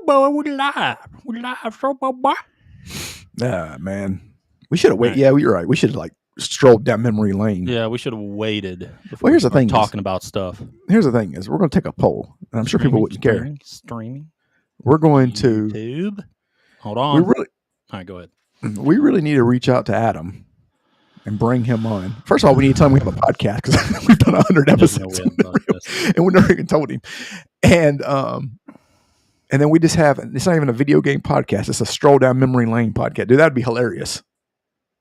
boy, we live. We live, so boy. Man. We should have waited. Yeah, you're right. We should have like strolled down memory lane. Yeah, we should have waited before Well, here's the thing. talking about stuff. Here's the thing is we're going to take a poll, and I'm sure people wouldn't care. Streaming. We're going to YouTube. Hold on. All right, go ahead. We really need to reach out to Adam and bring him on. First of all, we need to tell him we have a podcast because we've done 100 episodes and we never even told him. And then we just have, it's not even a video game podcast. It's a stroll down memory lane podcast. Dude, that'd be hilarious.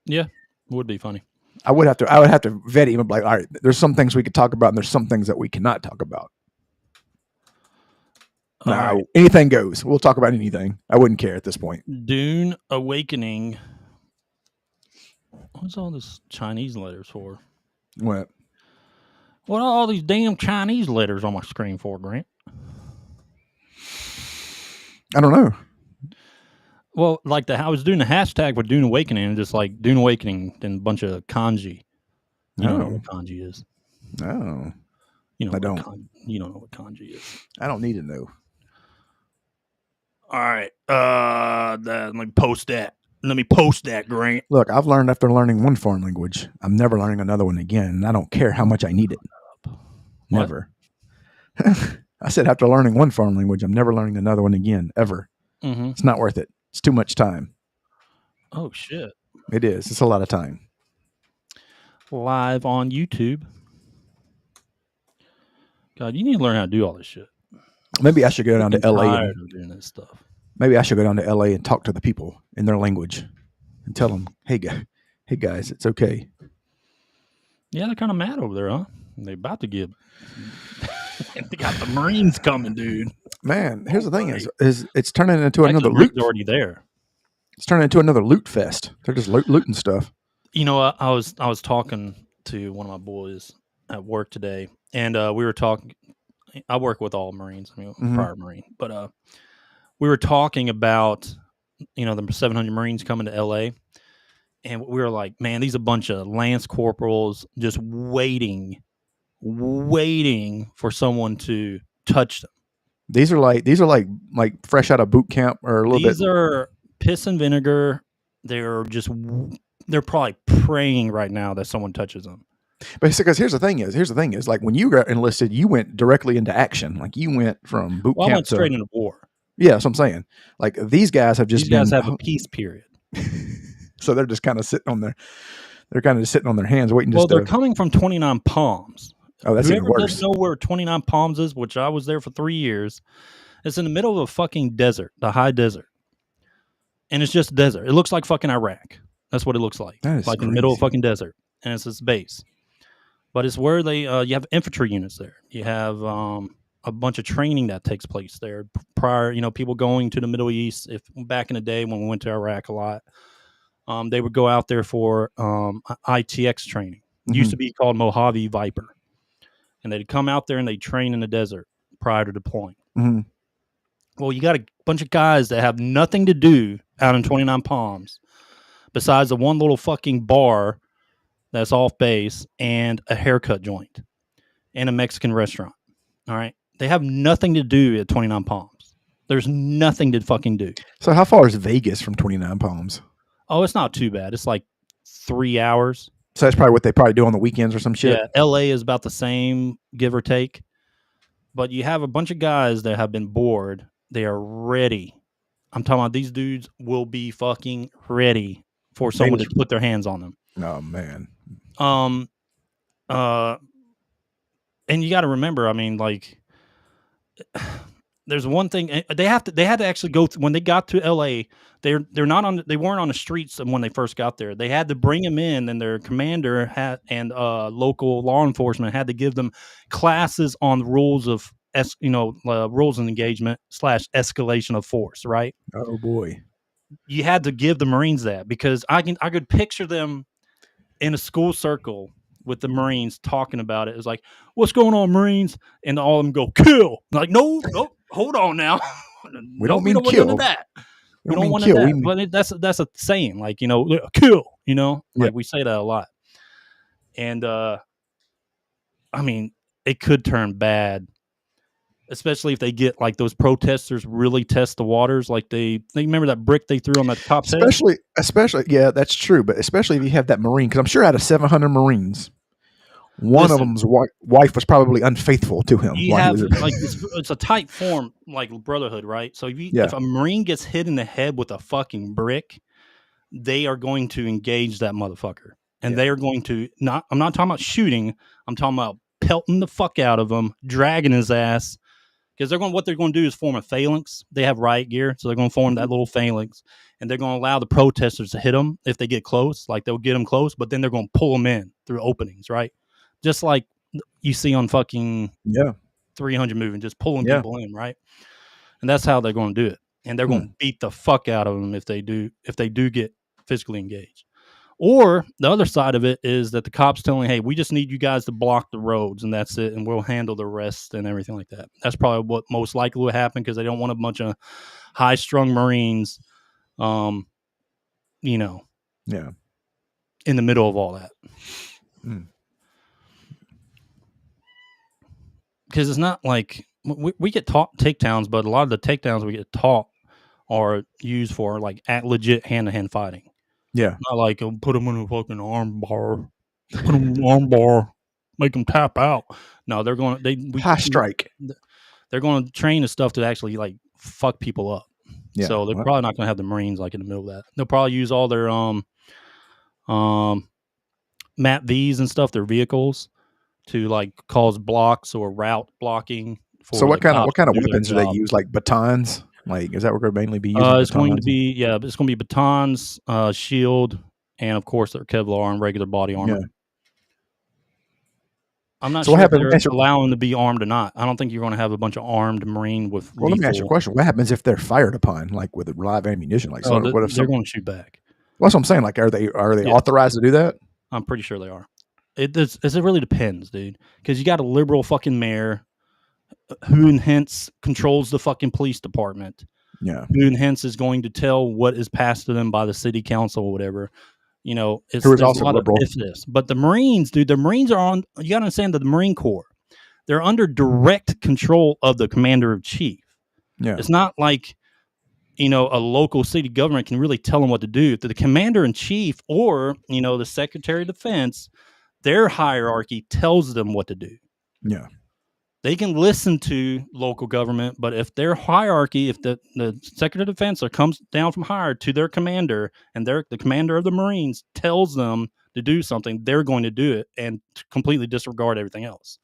Yeah, it would be funny. I would have to vet him and be like, all right, there's some things we could talk about and there's some things that we cannot talk about. No, anything goes. We'll talk about anything. I wouldn't care at this point. Dune Awakening. What's all this Chinese letters for? What? What are all these damn Chinese letters on my screen for, Grant? I don't know. Well, like I was doing the hashtag with Dune Awakening, and just like Dune Awakening, then a bunch of kanji. You don't know what kanji is. No. You know, I don't. You don't know what kanji is. I don't need to know. All right. Let me post that. Let me post that, Grant. Look, I've learned after learning one foreign language, I'm never learning another one again, and I don't care how much I need it. Never. I said after learning one foreign language, I'm never learning another one again, ever. Mm-hmm. It's not worth it. It's too much time. Oh, shit. It is. It's a lot of time. Live on YouTube. God, you need to learn how to do all this shit. Maybe I should go down to LA. And doing this stuff. Maybe I should go down to LA and talk to the people in their language and tell them, hey guys, it's okay. Yeah, they're kind of mad over there, huh? They're about to get... They got the Marines coming, dude. Man, here's the thing is it's turning into another loot. Already there. It's turning into another loot fest. They're just looting stuff. You know, I was talking to one of my boys at work today, and we were talking. I work with all Marines. I mean, prior Marine, but we were talking about the 700 Marines coming to LA, and we were like, man, these are a bunch of Lance Corporals just waiting for someone to touch them. These are like fresh out of boot camp or a little bit. These are piss and vinegar. They're probably praying right now that someone touches them. But because here's the thing is like when you got enlisted, you went directly into action. Like you went from boot camp I went straight into war. Yeah, that's what I'm saying. Like these guys have have a peace period. So they're just kind of sitting on their hands waiting. Well, they're coming from 29 Palms. Oh, that's even worse. Doesn't know where 29 Palms is, which I was there for 3 years. It's in the middle of a fucking desert, the high desert. And it's just desert. It looks like fucking Iraq. That's what it looks like. That is like crazy. In the middle of fucking desert. And it's this base. But it's where they you have infantry units there. You have a bunch of training that takes place there. Prior, people going to the Middle East. If back in the day when we went to Iraq a lot, they would go out there for ITX training. It used to be called Mojave Viper. And they'd come out there and they'd train in the desert prior to deploying. Mm-hmm. Well, you got a bunch of guys that have nothing to do out in 29 Palms besides the one little fucking bar that's off base and a haircut joint and a Mexican restaurant. All right. They have nothing to do at 29 Palms. There's nothing to fucking do. So how far is Vegas from 29 Palms? Oh, it's not too bad. It's like 3 hours. So that's probably what they probably do on the weekends or some shit. Yeah, LA is about the same, give or take. But you have a bunch of guys that have been bored. They are ready. I'm talking about these dudes will be fucking ready for someone to put their hands on them. Oh, man. And you got to remember, I mean, like, there's one thing they had to actually go when they got to LA. They weren't on the streets when they first got there. They had to bring them in, and their commander and local law enforcement had to give them classes on the rules of rules of engagement / escalation of force. Right? Oh boy, you had to give the Marines that because I could picture them in a school circle with the Marines talking about it. It's like, what's going on, Marines? And all of them go, kill. I'm like, no, hold on now. We don't mean kill. None of that. We don't want that. But that's a saying, like, kill, like we say that a lot. And, I mean, it could turn bad especially if they get like those protesters really test the waters. Like they remember that brick they threw on that cop's head. Especially, yeah, that's true. But especially if you have that Marine, because I'm sure out of 700 Marines, one of them's wife was probably unfaithful to him. You have like it's a tight form like brotherhood, right? So if a Marine gets hit in the head with a fucking brick, they are going to engage that motherfucker, and they are going to not. I'm not talking about shooting. I'm talking about pelting the fuck out of him, dragging his ass, because what they're going to do is form a phalanx. They have riot gear, so they're going to form that little phalanx, and they're going to allow the protesters to hit them if they get close. Like they'll get them close, but then they're going to pull them in through openings, right? Just like you see on fucking 300 moving, just pulling people in, right? And that's how they're going to do it. And they're going to beat the fuck out of them if they do get physically engaged. Or the other side of it is that the cops telling, hey, we just need you guys to block the roads and that's it, and we'll handle the rest and everything like that. That's probably what most likely would happen, because they don't want a bunch of high-strung Marines, in the middle of all that. Because it's not like we get taught takedowns, but a lot of the takedowns we get taught are used for like at legit hand-to-hand fighting. Yeah, not like put them in a fucking arm bar, put them in an arm bar, make them tap out. No, they're going high strike. They're going to train the stuff to actually like fuck people up. Yeah, so they're probably not going to have the Marines like in the middle of that. They'll probably use all their MAP Vs and stuff, their vehicles, to like cause blocks or route blocking. So what kind of weapons do they use? Like batons? Like, is that what we're mainly be using? It's going to be batons, shield, and of course their Kevlar and regular body armor. Yeah. I'm not sure if they're allowing to be armed or not. I don't think you're going to have a bunch of armed Marine with. Well, let me ask you a question. What happens if they're fired upon, like with live ammunition? Like, what if they're going to shoot back? Well, that's what I'm saying. Like, are they authorized to do that? I'm pretty sure they are. It really depends, dude. Because you got a liberal fucking mayor who hence controls the fucking police department. Yeah. Who hence is going to tell what is passed to them by the city council or whatever. It's who is also a lot liberal. Of this. But the Marines, dude, you got to understand that the Marine Corps, they're under direct control of the commander in chief. Yeah. It's not like, a local city government can really tell them what to do. The commander in chief or, the Secretary of Defense, their hierarchy tells them what to do. Yeah. They can listen to local government, but if their hierarchy, if the Secretary of Defense comes down from higher to their commander, and the commander of the Marines tells them to do something, they're going to do it and completely disregard everything else.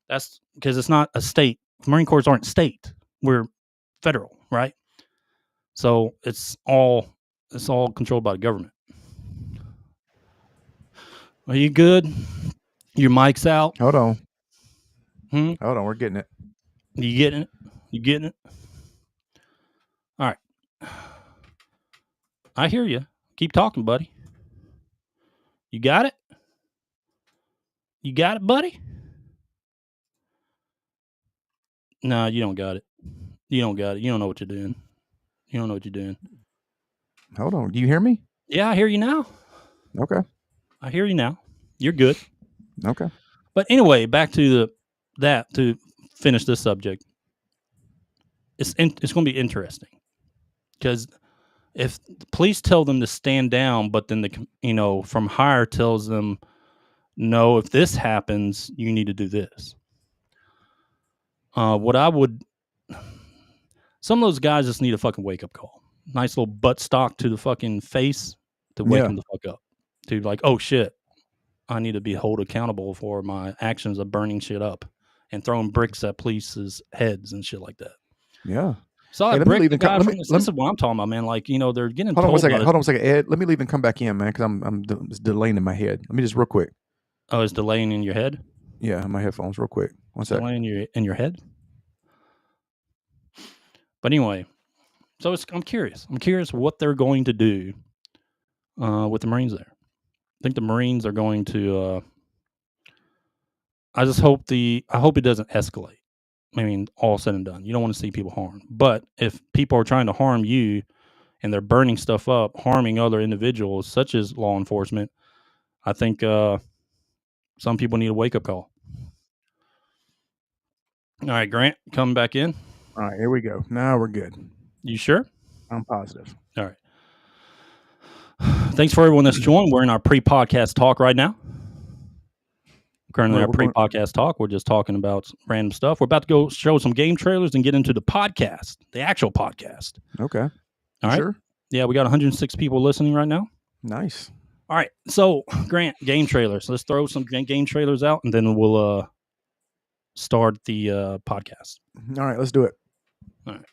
That's because it's not a state. Marine Corps aren't state. We're federal, right? So it's all controlled by the government. Are you good? Your mic's out. Hold on. Hold on, we're getting it. You getting it? You getting it? All right. I hear you. Keep talking, buddy. You got it? You got it, buddy? No, you don't got it. You don't got it. You don't know what you're doing. You don't know what you're doing. Hold on. Do you hear me? Yeah, I hear you now. Okay. I hear you now. You're good. Okay. But anyway, back to to finish this subject. It's going to be interesting because if the police tell them to stand down, but then from higher tells them, no, if this happens, you need to do this. Some of those guys just need a fucking wake up call. Nice little butt stock to the fucking face to wake them the fuck up. To like, oh shit, I need to be held accountable for my actions of burning shit up and throwing bricks at police's heads and shit like that. Yeah. So this is what I'm talking about, man. Like, they're getting Hold on one second, Ed. Let me leave and come back in, man, because I'm delaying in my head. Let me just real quick. Oh, it's delaying in your head? Yeah, my headphones real quick. One second. Delaying in your head? But anyway, so I'm curious. I'm curious what they're going to do with the Marines there. I think the Marines are going to. I hope it doesn't escalate. I mean, all said and done, you don't want to see people harmed. But if people are trying to harm you, and they're burning stuff up, harming other individuals, such as law enforcement, I think some people need a wake up call. All right, Grant, come back in. All right, here we go. Now we're good. You sure? I'm positive. All right. Thanks for everyone that's joined. We're in our pre-podcast talk right now. Currently, our pre-podcast talk. We're just talking about random stuff. We're about to go show some game trailers and get into the podcast, the actual podcast. Okay. All right. Sure. Yeah, we got 106 people listening right now. Nice. All right. So, Grant, game trailers. Let's throw some game trailers out, and then we'll start the podcast. All right, let's do it. All right.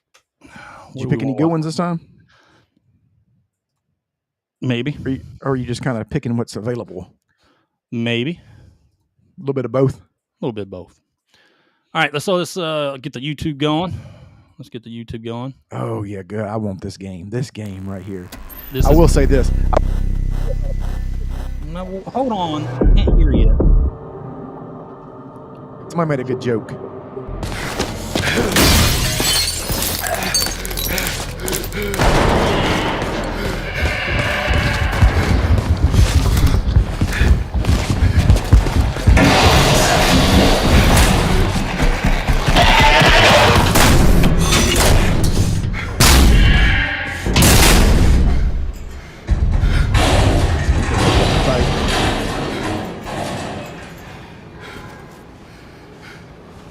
Did you pick any good ones this time? Maybe. Or are you just kind of picking what's available? Maybe. A little bit of both. A little bit of both. All right, let's get the YouTube going. Let's get the YouTube going. Oh yeah, good. I want this game. This game right here. I will say this. No, hold on. I can't hear you. Somebody made a good joke.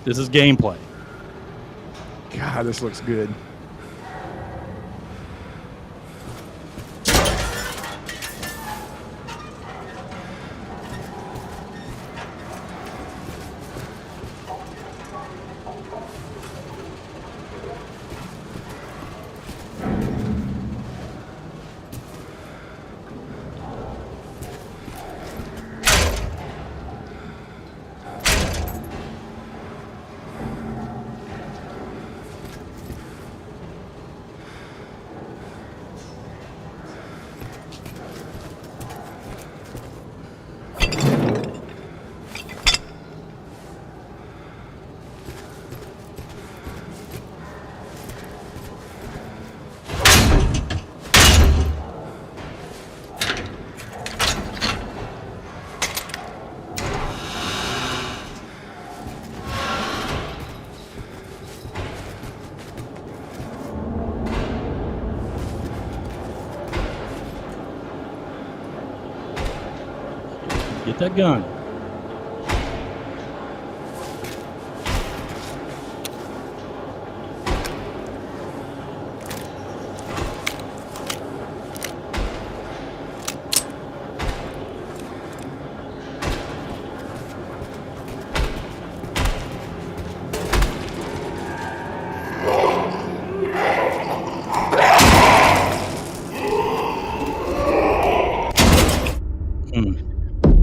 This is gameplay. God, this looks good. Get that gun.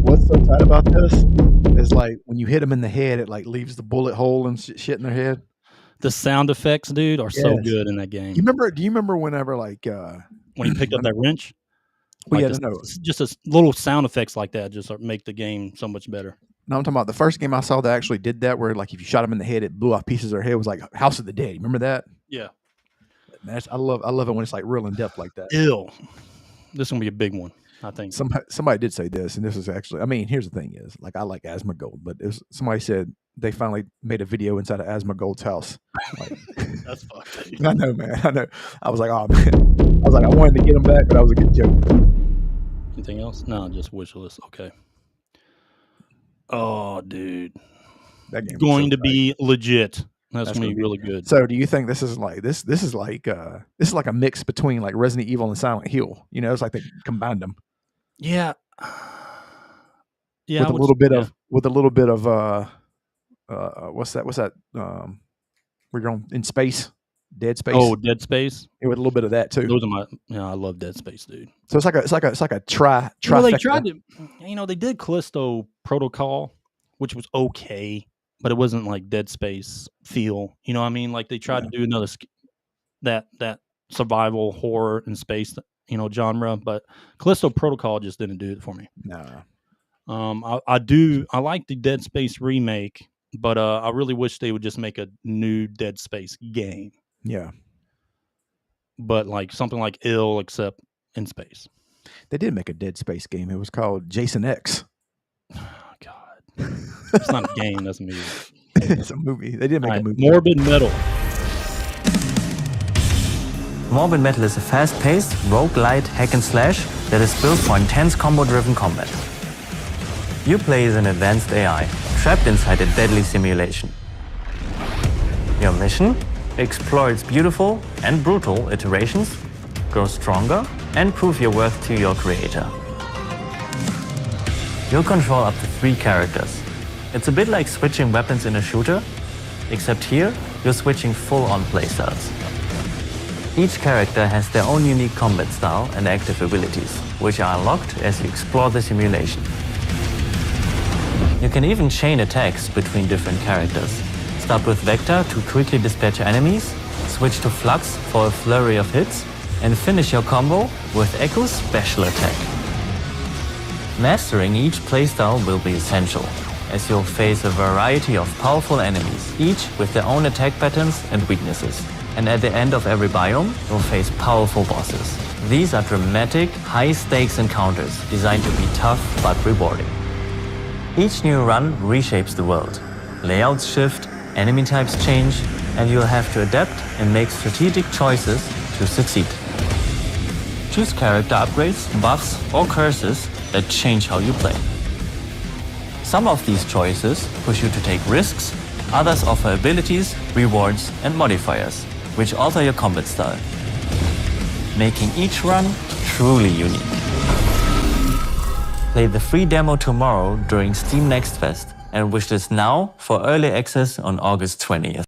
What's so tight about this is like when you hit them in the head, it like leaves the bullet hole and shit in their head. The sound effects, dude, are so good in that game. Do you remember whenever like when you picked up that wrench? Well, like just a little sound effects like that just make the game so much better. No, I'm talking about the first game I saw that actually did that, where like if you shot them in the head, it blew off pieces of their head. It was like House of the Dead. Remember that? Yeah. I love it when it's like real in depth like that. Ew. This is gonna be a big one, I think. Somebody did say this, and this is actually, I mean, here's the thing is, like, I like Asmongold, but somebody said they finally made a video inside of Asmongold's house. Like, that's fucked. I know, man. I know. I was like, oh man. I was like, I wanted to get him back, but that was a good joke. Anything else? No, just wish list. Okay. Oh, dude. That game's going to be legit. That's going to be really good. So, do you think this is like this is like a mix between like Resident Evil and Silent Hill? You know, it's like they combined them. Yeah. Yeah. With a little bit of what's that? We're going in space. Dead Space. Oh, Dead Space. Yeah, with a little bit of that too. Those are I love Dead Space, dude. So it's like a try. Well, they tried to, they did Callisto Protocol, which was okay, but it wasn't like Dead Space feel. You know what I mean? Like they tried to do another that survival horror in space, genre, but Callisto Protocol just didn't do it for me. No. I like the Dead Space remake, but I really wish they would just make a new Dead Space game. Yeah. But like something like Ill, except in space. They did make a Dead Space game. It was called Jason X. Oh, God. It's not a game. That's a movie. It's a movie. They did make a movie. Morbid Metal. Morbid Metal is a fast-paced, roguelite hack and slash that is built for intense combo-driven combat. You play as an advanced AI, trapped inside a deadly simulation. Your mission? Explore its beautiful and brutal iterations, grow stronger, and prove your worth to your creator. You'll control up to 3 characters. It's a bit like switching weapons in a shooter, except here, you're switching full-on playstyles. Each character has their own unique combat style and active abilities, which are unlocked as you explore the simulation. You can even chain attacks between different characters. Start with Vector to quickly dispatch enemies, switch to Flux for a flurry of hits, and finish your combo with Echo's special attack. Mastering each playstyle will be essential, as you'll face a variety of powerful enemies, each with their own attack patterns and weaknesses. And at the end of every biome, you'll face powerful bosses. These are dramatic, high-stakes encounters designed to be tough but rewarding. Each new run reshapes the world. Layouts shift, enemy types change, and you'll have to adapt and make strategic choices to succeed. Choose character upgrades, buffs, or curses that change how you play. Some of these choices push you to take risks, others offer abilities, rewards, and modifiers, which alter your combat style, making each run truly unique. Play the free demo tomorrow during Steam Next Fest and wishlist now for early access on August 20th.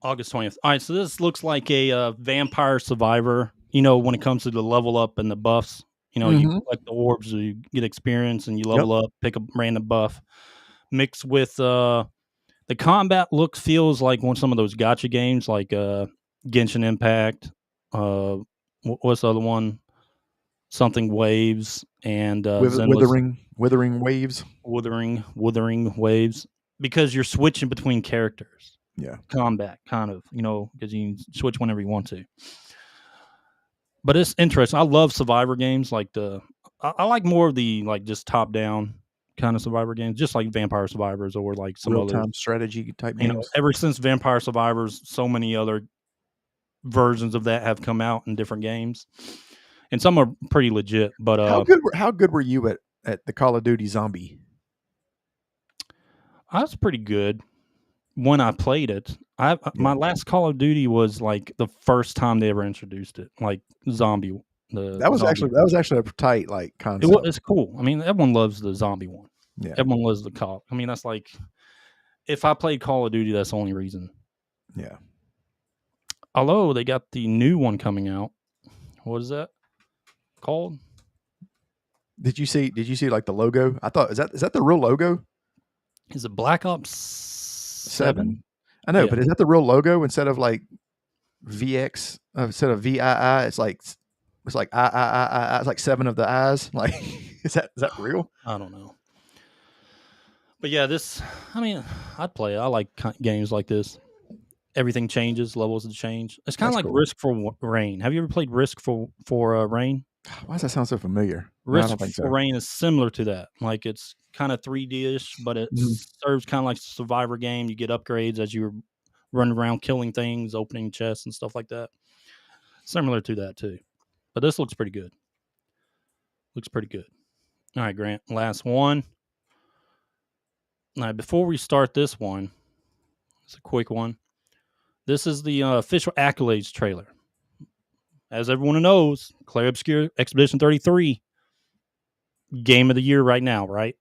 August 20th. All right, so this looks like a Vampire Survivor. You know, when it comes to the level up and the buffs, you know, you collect the orbs, you get experience, and you level up, pick a random buff. Mixed with the combat feels like some of those gacha games, like Genshin Impact. What's the other one? Something Waves and Withering Waves. Withering Waves, because you're switching between characters. Yeah, combat kind of, because you can switch whenever you want to. But it's interesting. I love Survivor games. Like I like more of the just top down kind of Survivor games, just like Vampire Survivors or like some real-time other strategy type games. Ever since Vampire Survivors, so many other versions of that have come out in different games, and some are pretty legit. But how good were you at the Call of Duty Zombie? I was pretty good when I played it. My last Call of Duty was like the first time they ever introduced it, like Zombie. That was actually a tight concept. It's cool. I mean, everyone loves the zombie one. Yeah, everyone loves the Call. I mean, that's like, if I played Call of Duty, that's the only reason. Yeah. Although they got the new one coming out. What is that called? Did you see like the logo? I thought is that the real logo? Is it Black Ops 7? I know, but is that the real logo instead of like VX instead of VII? It's like I. It's like 7 of the eyes. Like, is that real? I don't know. But yeah, I'd play it. I like games like this. Everything changes, levels of change. It's kind of like cool. Risk for Rain. Have you ever played Risk for Rain? Why does that sound so familiar? Risk for Rain is similar to that. Like, it's kind of 3D-ish, but it serves kind of like a Survivor game. You get upgrades as you run around killing things, opening chests and stuff like that. Similar to that too. But this looks pretty good. All right, Grant, last one. All right, before we start this one, it's a quick one. This is the official Accolades trailer. As everyone knows, Clair Obscur Expedition 33, game of the year right now, right?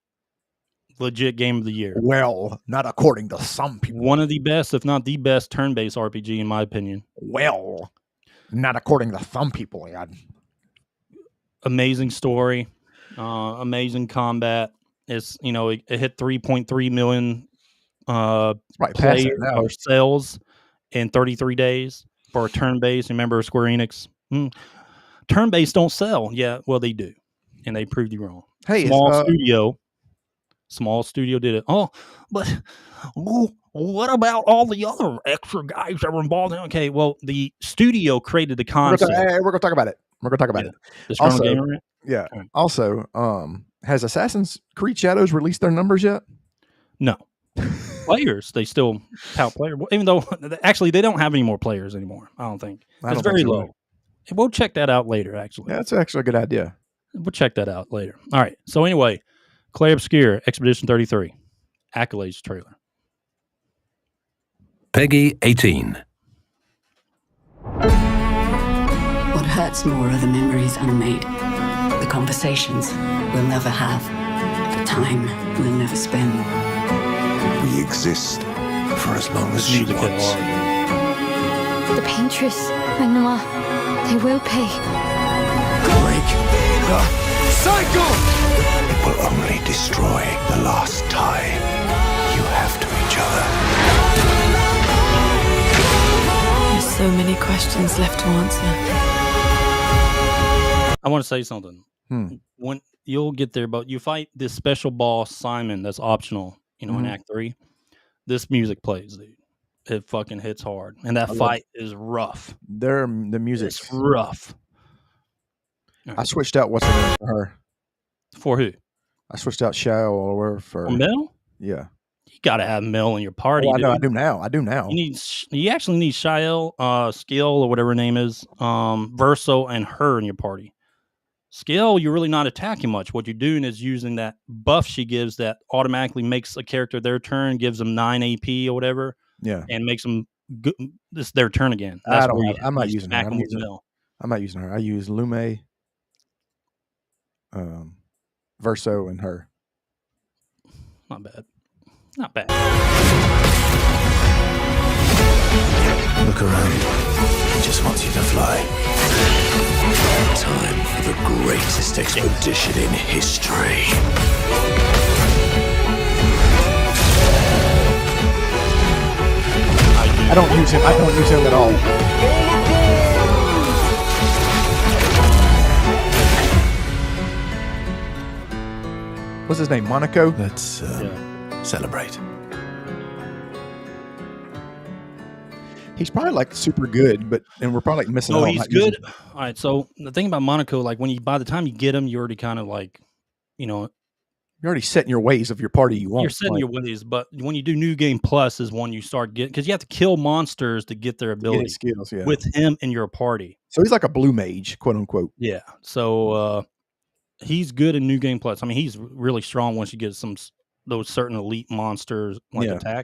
Legit game of the year. Well, not according to some people. One of the best, if not the best, turn-based RPG, in my opinion. Well, not according to some people, yeah. Amazing story, amazing combat. It's it hit 3.3 million plays or sales in 33 days for a turn-based. Remember, Square Enix, turn-based don't sell. Yeah, well, they do, and they proved you wrong. Hey, small studio did it. Oh, but what about all the other extra guys that were involved in it? Okay, well, the studio created the concept. We're going to talk about it. Also, has Assassin's Creed Shadows released their numbers yet? No. players. They still tout players, even though actually they don't have any more players anymore. I don't think it's very low. And we'll check that out later. Actually, that's actually a good idea. We'll check that out later. All right. So anyway, Clay Obscure, Expedition 33, Accolades trailer. Peggy 18. What hurts more are the memories unmade, the conversations we'll never have, the time we'll never spend. We exist for as long as she wants. The Paintress, Benoit, they will pay. Break the cycle! It will only destroy the last tie you have to each other. There's so many questions left to answer. I want to say something. When you'll get there, but you fight this special boss, Simon, that's optional, in Act 3. This music plays, dude. It fucking hits hard. And that fight is rough. The music's rough. I switched out what's her name for her. For who? I switched out Shao or for Mel? Yeah. You got to have Mel in your party. I know. I do now. You actually need Shael, Skill, or whatever her name is, Verso, and her in your party. Skill, you're really not attacking much. What you're doing is using that buff she gives that automatically makes a character their turn, gives them 9 AP or whatever. Yeah. And makes them good. This is their turn again. I'm not using her. I'm not using her. I use Lume, Verso, and her. Not bad. Not bad. Look around. He just wants you to fly. Time for the greatest expedition in history. I don't use him at all. What's his name? Monaco? Let's celebrate. He's probably like super good, and we're probably missing out. Oh, he's good. All right. So the thing about Monaco, like by the time you get him, you're already kind of like, you're already setting your ways of your party you want. You're setting your ways, but when you do New Game Plus is when you start getting, because you have to kill monsters to get their ability skills. Yeah. With him in your party. So he's like a blue mage, quote unquote. Yeah. So he's good in New Game Plus. I mean, he's really strong once you get those certain elite monsters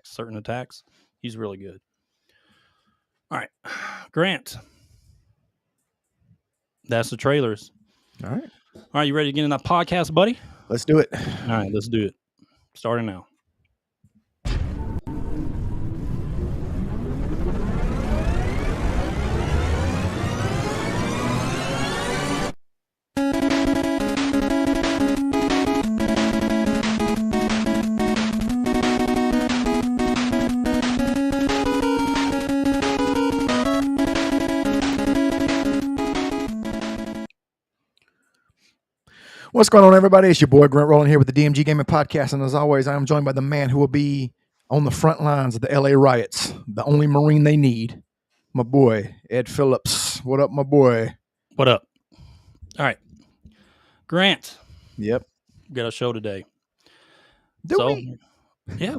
certain attacks. He's really good. All right, Grant. That's the trailers. All right. All right, you ready to get in that podcast, buddy? Let's do it. All right, let's do it. Starting now. What's going on, everybody? It's your boy Grant rolling here with the DMG Gaming Podcast, and as always, I am joined by the man who will be on the front lines of the LA riots, the only Marine they need, my boy Ed Phillips. What up, my boy? What up? All right, Grant. Yep, we got a show today. Do we? Yeah,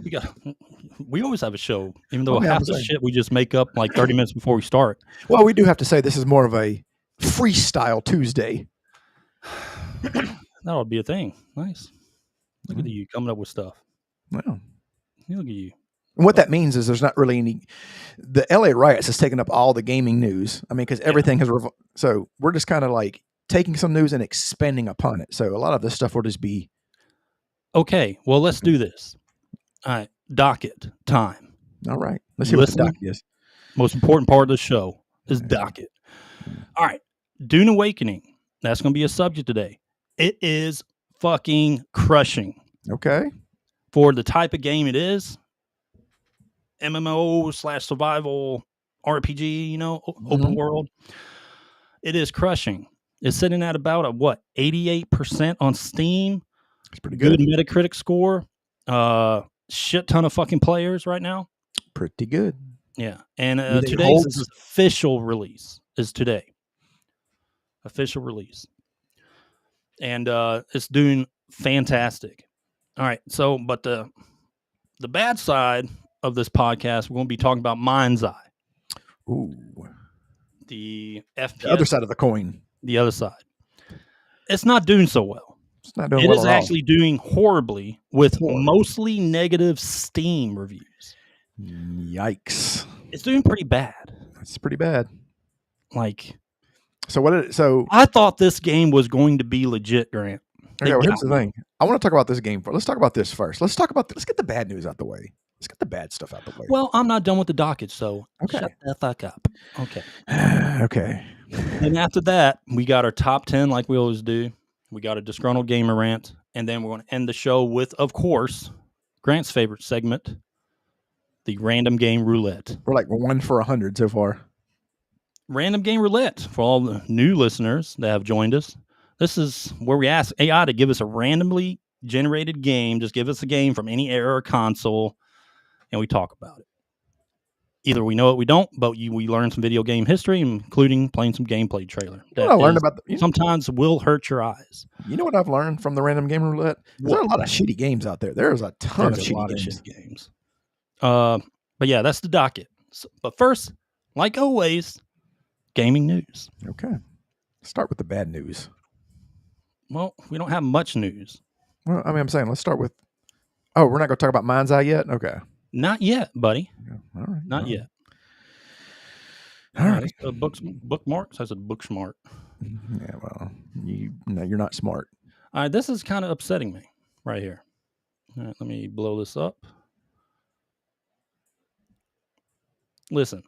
we always have a show, even though half the shit we just make up like 30 minutes before we start. Well, we do have to say this is more of a freestyle Tuesday. That'll be a thing. Nice. Look at you coming up with stuff. Well, look at you. And what that means is there's not really any. The LA riots has taken up all the gaming news. I mean, because everything has. So we're just kind of like taking some news and expanding upon it. So a lot of this stuff will just be. Okay. Well, let's do this. All right. Docket time. All right. Let's see what the docket is. Most important part of the show is docket. All right. Dune Awakening. That's going to be a subject today. It is fucking crushing. Okay. For the type of game it is, MMO/survival RPG, open world. It is crushing. It's sitting at about 88% on Steam. It's pretty good. Good Metacritic score. Shit ton of fucking players right now. Pretty good. Yeah. And today's official release is today. Official release. And it's doing fantastic. All right. So, but the the bad side of this podcast, we're going to be talking about Mindseye. Ooh. The FPS. The other side of the coin. The other side. It's not doing so well. It's not doing it well is at all. actually doing horribly with mostly negative Steam reviews. Yikes. It's doing pretty bad. It's pretty bad. Like, so I thought this game was going to be legit, Grant. Okay, well, here's the thing. I want to talk about this game. Let's talk about this first. Let's get the bad news out the way. Let's get the bad stuff out the way. Well, I'm not done with the docket, so shut the fuck up. Okay. Okay. And after that, we got our top 10 like we always do. We got a Disgruntled Gamer rant. And then we're going to end the show with, of course, Grant's favorite segment, the Random Game Roulette. We're like 1 for 100 so far. Random Game Roulette, for all the new listeners that have joined us. This is where we ask AI to give us a randomly generated game. Just give us a game from any era or console, and we talk about it. Either we know it, we don't, but we learn some video game history, including playing some gameplay trailer. That I learned about sometimes will hurt your eyes. You know what I've learned from the Random Game Roulette? There are a lot of shitty games out there. There's a ton of shitty games. But yeah, that's the docket. But first, like always, gaming news. Okay. Start with the bad news. Well, we don't have much news. Well, I mean, I'm saying let's start with. Oh, we're not going to talk about Mindseye yet? Okay. Not yet, buddy. Yeah, all right. Not yet. All right. Bookmarks. I said booksmart. Yeah, well, you're not smart. All right, this is kind of upsetting me right here. All right, let me blow this up. Listen.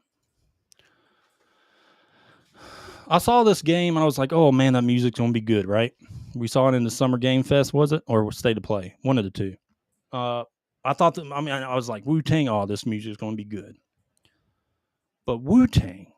I saw this game and I was like, oh man, that music's going to be good, right? We saw it in the Summer Game Fest, was it? Or State of Play? One of the two. I thought that, I was like, Wu-Tang, oh, this music's going to be good. But Wu-Tang,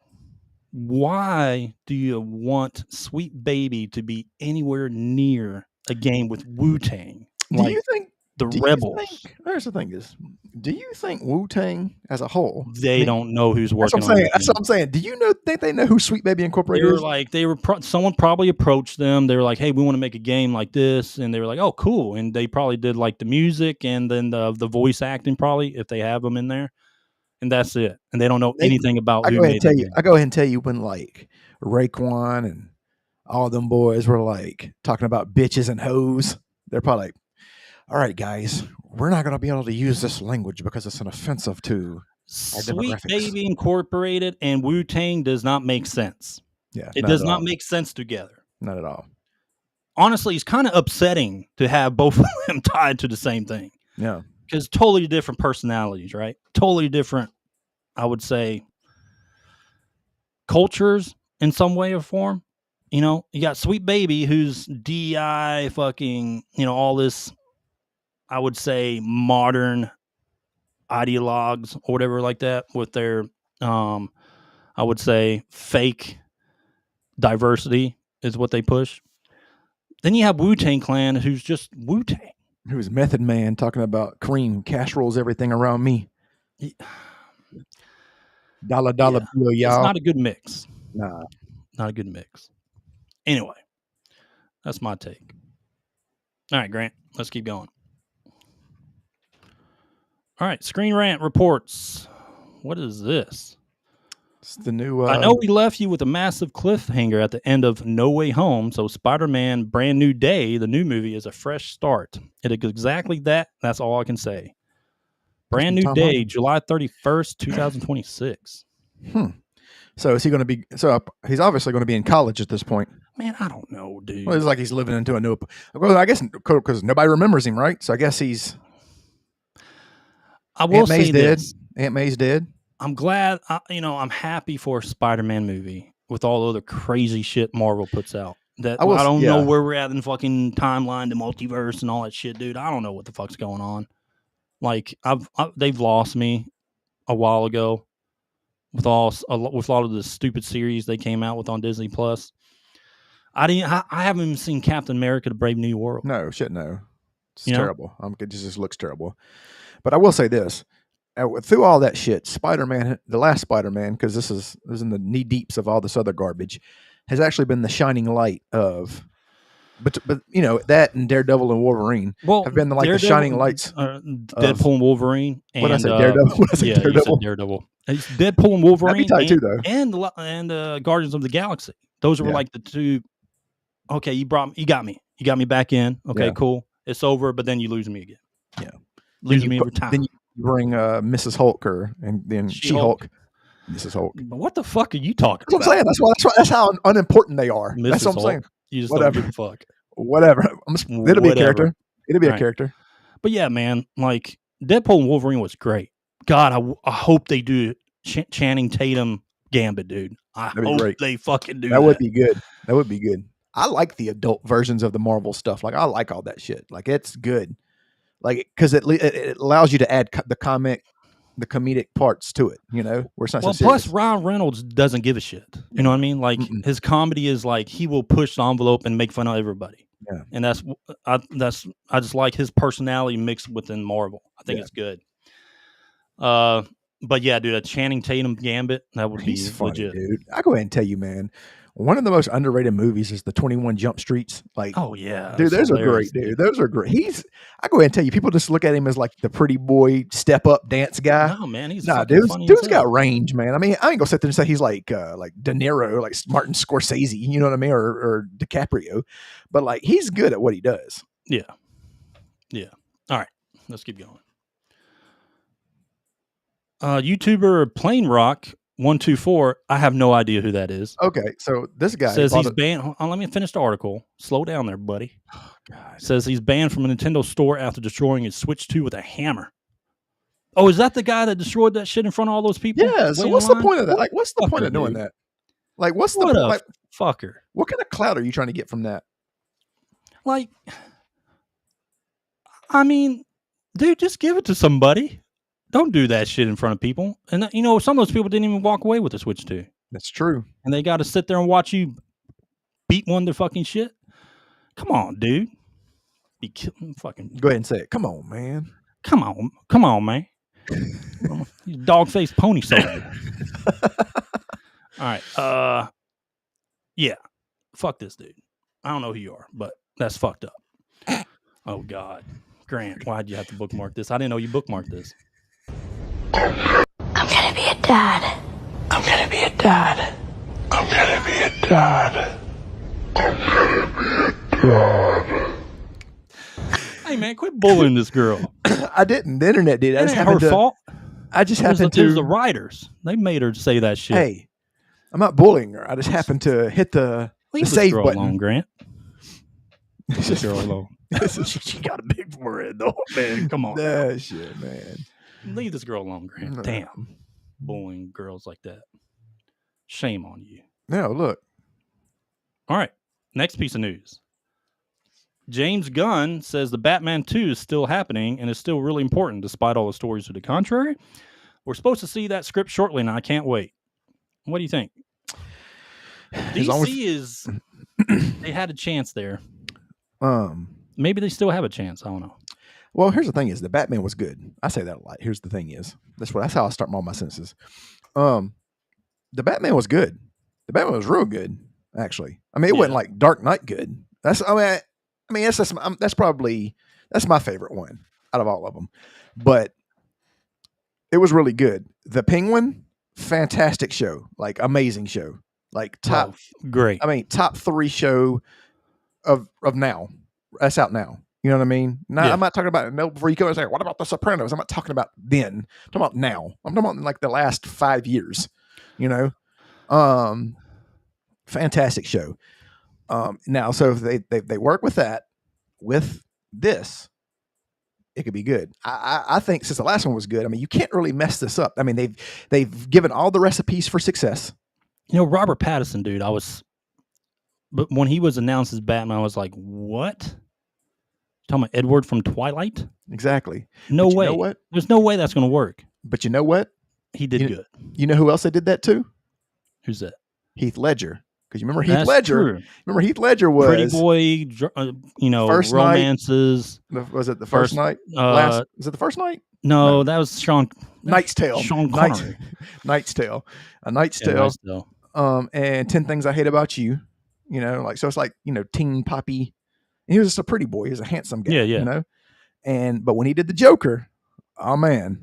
why do you want Sweet Baby to be anywhere near a game with Wu-Tang? Do you think the Rebels? Here's the thing is, do you think Wu-Tang as a whole? They don't know who's working on it. That's what I'm saying. Do you think they know who Sweet Baby Incorporated is? Someone probably approached them. They were like, hey, we want to make a game like this. And they were like, oh, cool. And they probably did like the music and then the voice acting probably, if they have them in there. And that's it. And they don't know anything about I go ahead and tell you when like Raekwon and all them boys were like talking about bitches and hoes. They're probably like, all right, guys, we're not going to be able to use this language because it's an offensive to our Sweet Baby Incorporated and Wu-Tang does not make sense. Yeah, it does not make sense together. Not at all. Honestly, it's kind of upsetting to have both of them tied to the same thing. Yeah. Because totally different personalities, right? Totally different, I would say, cultures in some way or form. You know, you got Sweet Baby, who's DI fucking, all this, I would say, modern ideologues or whatever like that with their, I would say, fake diversity is what they push. Then you have Wu-Tang Clan, who's just Wu-Tang. Who's Method Man talking about cream, casseroles, everything around me. Dollar bill, y'all. It's not a good mix. Nah. Not a good mix. Anyway, that's my take. All right, Grant, let's keep going. All right, Screen Rant reports. What is this? It's the new... I know we left you with a massive cliffhanger at the end of No Way Home, so Spider-Man Brand New Day, the new movie, is a fresh start. It is exactly that. That's all I can say. Brand New Day, July 31st, 2026. So is he going to be... So he's obviously going to be in college at this point. Man, I don't know, dude. Well, it's like he's living into a new... Well, I guess because nobody remembers him, right? So I guess he's... I will say this. Aunt May's dead. I'm glad, I'm happy for a Spider-Man movie with all the other crazy shit Marvel puts out. That I don't know where we're at in the fucking timeline, the multiverse and all that shit, dude. I don't know what the fuck's going on. Like, they've lost me a while ago with all of the stupid series they came out with on Disney Plus. I haven't even seen Captain America: The Brave New World. No, shit, no. It's terrible. It just looks terrible. But I will say this. Through all that shit, Spider-Man, the last Spider-Man, because this is in the knee deeps of all this other garbage, has actually been the shining light of But you know, that and Daredevil and Wolverine have been like the shining lights. Deadpool and Wolverine. And, what I say, Daredevil? What I say, yeah, Daredevil? you said Daredevil. It's Deadpool and Wolverine. That'd be tight too, though. And Guardians of the Galaxy. Those were like the two. Okay, you got me. You got me back in. Okay, cool. It's over, but then you lose me again. Yeah, losing me every time. Then you bring Mrs. Hulk and then She-Hulk. Mrs. Hulk. But what the fuck are you talking about? That's what I'm saying. That's how unimportant they are. Mrs. That's what I'm Hulk. saying. You just whatever. don't give a fuck. Whatever. It'll be a character. It'll be a character. But yeah, man, like Deadpool and Wolverine was great. God, I hope they do Channing Tatum Gambit, dude. I hope they fucking do that. That would be good. That would be good. I like the adult versions of the Marvel stuff. Like I like all that shit. Like it's good. Like because it allows you to add the comedic parts to it. You know, where it's not so serious. Plus Ryan Reynolds doesn't give a shit. You know what I mean? Like his comedy is like he will push the envelope and make fun of everybody. Yeah, and I just like his personality mixed within Marvel. I think it's good. But yeah, dude, a Channing Tatum Gambit, that would be funny, legit. Dude. I'll go ahead and tell you, man. One of the most underrated movies is the 21 Jump Streets. Like, oh yeah, dude, those are great, dude. Those are great. I go ahead and tell you, people just look at him as like the pretty boy, step up dance guy. No, man, he's dude's got range, man. I mean, I ain't gonna sit there and say he's like De Niro, like Martin Scorsese, you know what I mean, or DiCaprio, but like he's good at what he does. Yeah. All right, let's keep going. YouTuber Plain Rock 124. I have no idea who that is. Okay, so this guy says he's banned. Hold on, let me finish the article. Slow down there, buddy. Oh, God. Says he's banned from a Nintendo store after destroying his Switch 2 with a hammer. Oh, is that the guy that destroyed that shit in front of all those people? Yeah. So what's the point of that? Like, what's the point of doing that? Like, what's the like, fucker? What kind of clout are you trying to get from that? Like, I mean, dude, just give it to somebody. Don't do that shit in front of people. And, you know, some of those people didn't even walk away with the Switch 2. That's true. And they got to sit there and watch you beat one to fucking shit. Come on, dude. Be fucking. Go ahead and say it. Come on, man. Come on, man. You dog-faced pony soldier. All right. Yeah. Fuck this dude. I don't know who you are, but that's fucked up. Oh, God. Grant, why'd you have to bookmark this? I didn't know you bookmarked this. I'm gonna be a dad. I'm gonna be a dad. I'm gonna be a dad. I'm gonna be a dad. Hey, man, quit bullying this girl. I didn't. The internet did. That ain't her fault. I just happened to. It was the writers. They made her say that shit. Hey, I'm not bullying her. I just happened to hit the save girl button. Alone, Grant. Leave this girl alone. She got a big forehead, though. Man, come on. That shit, man. Leave this girl alone, Grant. Damn. Bullying girls like that. Shame on you. No, look. All right. Next piece of news. James Gunn says the Batman 2 is still happening and is still really important despite all the stories to the contrary. We're supposed to see that script shortly, and I can't wait. What do you think? DC is... They had a chance there. Maybe they still have a chance. I don't know. Well, here's the thing: is the Batman was good. I say that a lot. Here's the thing: is that's how I start all my sentences. The Batman was good. The Batman was real good, actually. I mean, it wasn't like Dark Knight good. That's probably my favorite one out of all of them. But it was really good. The Penguin, fantastic show, like amazing show, like top great. I mean, top 3 show of now. That's out now. You know what I mean? Now, I'm not talking about before you go and say, what about The Sopranos? I'm not talking about then. I'm talking about now. I'm talking about like the last 5 years. You know, fantastic show. Now, so if they work with that, with this, it could be good. I think since the last one was good, I mean, you can't really mess this up. I mean, they've given all the recipes for success. You know, Robert Pattinson, dude. But when he was announced as Batman, I was like, what? Talking about Edward from Twilight? Exactly. No way. You know what? There's no way that's going to work. But you know what? He did good. You know who else they did that to? Who's that? Heath Ledger. Because you remember Heath Ledger. True. Remember Heath Ledger was Pretty Boy. First romances. Night. Was it the first night? Was it the first night? No, that was Sean. Knight's Tale. Sean Connery. Knight's Tale. A Knight's Tale. And 10 Things I Hate About You. You know, like so. It's like teen poppy And he was just a pretty boy. He was a handsome guy. Yeah. You know. But when he did the Joker, oh man,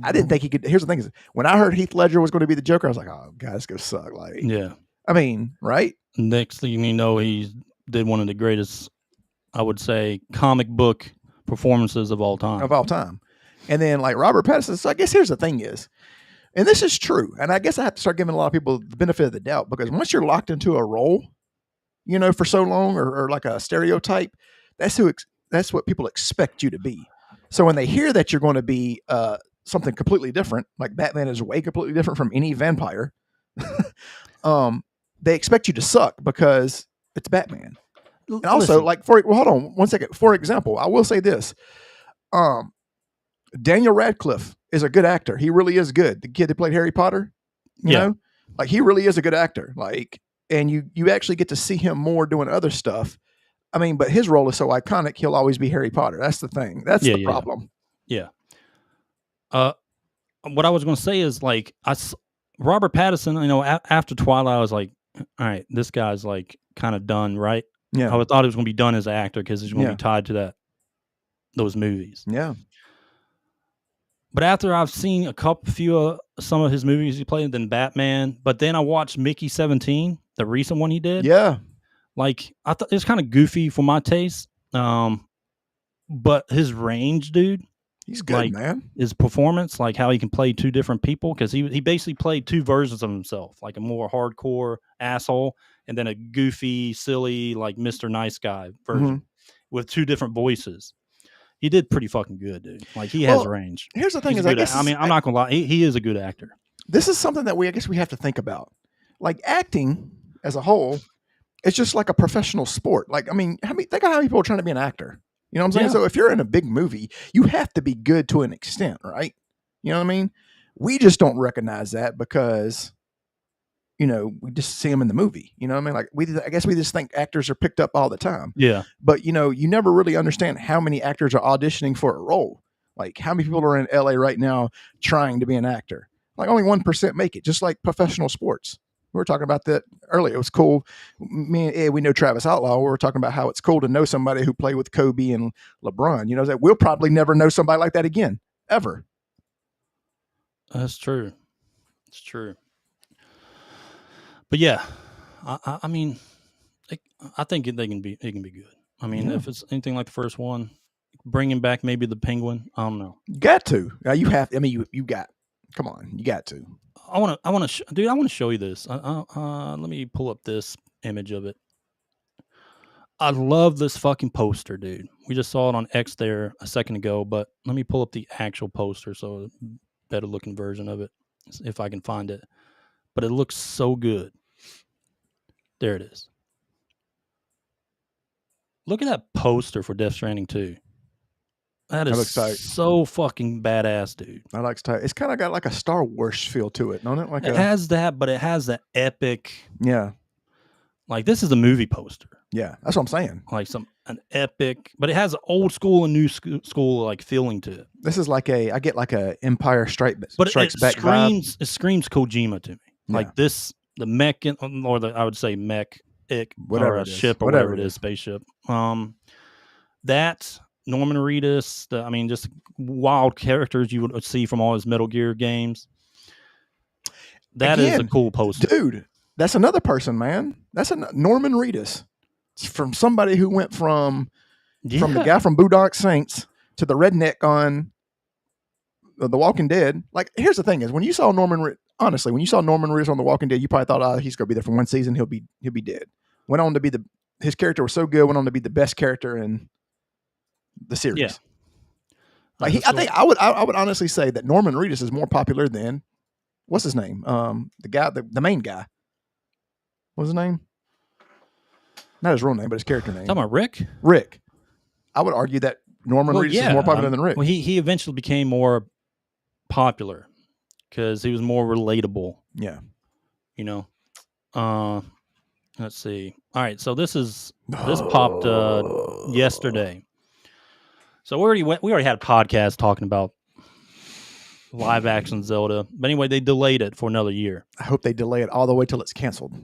I didn't think he could. Here's the thing: is when I heard Heath Ledger was going to be the Joker, I was like, oh god, it's gonna suck. Like, Yeah. I mean, right? Next thing you know, he did one of the greatest, I would say, comic book performances of all time. And then like Robert Pattinson. So I guess here's the thing is, and this is true, and I guess I have to start giving a lot of people the benefit of the doubt, because once you're locked into a role, you know, for so long, or like a stereotype, that's what people expect you to be. So when they hear that you're going to be something completely different, like Batman is way completely different from any vampire, they expect you to suck because it's Batman. And also, like, hold on one second. For example, I will say this: Daniel Radcliffe is a good actor. He really is good. The kid that played Harry Potter, you know, like he really is a good actor. Like, and you actually get to see him more doing other stuff. I mean, but his role is so iconic, he'll always be Harry Potter. That's the thing. That's the problem. Yeah. What I was going to say is, like, Robert Pattinson, you know, after Twilight, I was like, all right, this guy's like kind of done, right? Yeah. I thought he was going to be done as an actor because he's going to be tied to those movies. Yeah. But after I've seen some of his movies he played, then Batman, but then I watched Mickey 17, the recent one he did. Yeah. Like, I thought it was kind of goofy for my taste. But his range, dude. He's good, like, man. His performance, like how he can play two different people, because he basically played two versions of himself, like a more hardcore asshole and then a goofy, silly, like Mr. Nice Guy version with two different voices. He did pretty fucking good, dude. Like, he has range. Here's the thing: He's is, I guess, I'm not gonna lie, he is a good actor. This is something that I guess we have to think about. Like, acting as a whole, it's just like a professional sport. Like, I mean, think of how many people are trying to be an actor. You know what I'm saying? Yeah. So if you're in a big movie, you have to be good to an extent, right? You know what I mean? We just don't recognize that because, you know, we just see them in the movie. You know what I mean? Like, I guess we just think actors are picked up all the time. Yeah. But, you know, you never really understand how many actors are auditioning for a role. Like, how many people are in LA right now trying to be an actor? Like, only 1% make it, just like professional sports. We were talking about that earlier. It was cool. Me and Ed, we know Travis Outlaw. We were talking about how it's cool to know somebody who played with Kobe and LeBron. You know, that we'll probably never know somebody like that again, ever. That's true. It's true. But yeah, I mean, I think it can be good. I mean, if it's anything like the first one, bringing back maybe the Penguin. I don't know. You got to. You have. I mean, you got. Come on, you got to. I want to show you this. Let me pull up this image of it. I love this fucking poster, dude. We just saw it on X there a second ago, but let me pull up the actual poster, so a better looking version of it, if I can find it. But it looks so good. There it is. Look at that poster for Death Stranding 2. That is so fucking badass, dude. I like to. It's kind of got like a Star Wars feel to it, don't it? Like it has that, but it has that epic. Yeah. Like, this is a movie poster. Yeah, that's what I'm saying. Like an epic, but it has old school and new school like feeling to it. This is like I get like a Empire Strikes Back vibe. It screams Kojima to me. Yeah. Like this, the mech, I would say mech, whatever or a ship, or whatever it is, spaceship. That. Norman Reedus, just wild characters you would see from all his Metal Gear games. That is a cool poster. Dude, that's another person, man. That's Norman Reedus. It's from somebody who went from the guy from Boondock Saints to the redneck on The Walking Dead. Like, here's the thing is, when you saw Norman Reedus on The Walking Dead, you probably thought, he's going to be there for one season. He'll be dead. Went on to be his character was so good, went on to be the best character in the series. Yeah. Like, I think I would honestly say that Norman Reedus is more popular than, what's his name? The guy, the main guy. What's his name? Not his real name, but his character name. Talking about Rick? Rick. I would argue that Norman Reedus is more popular than Rick. Well, he eventually became more popular because he was more relatable. Yeah. You know? Let's see. All right, so this popped yesterday. So we already had a podcast talking about live action Zelda. But anyway, they delayed it for another year. I hope they delay it all the way till it's canceled.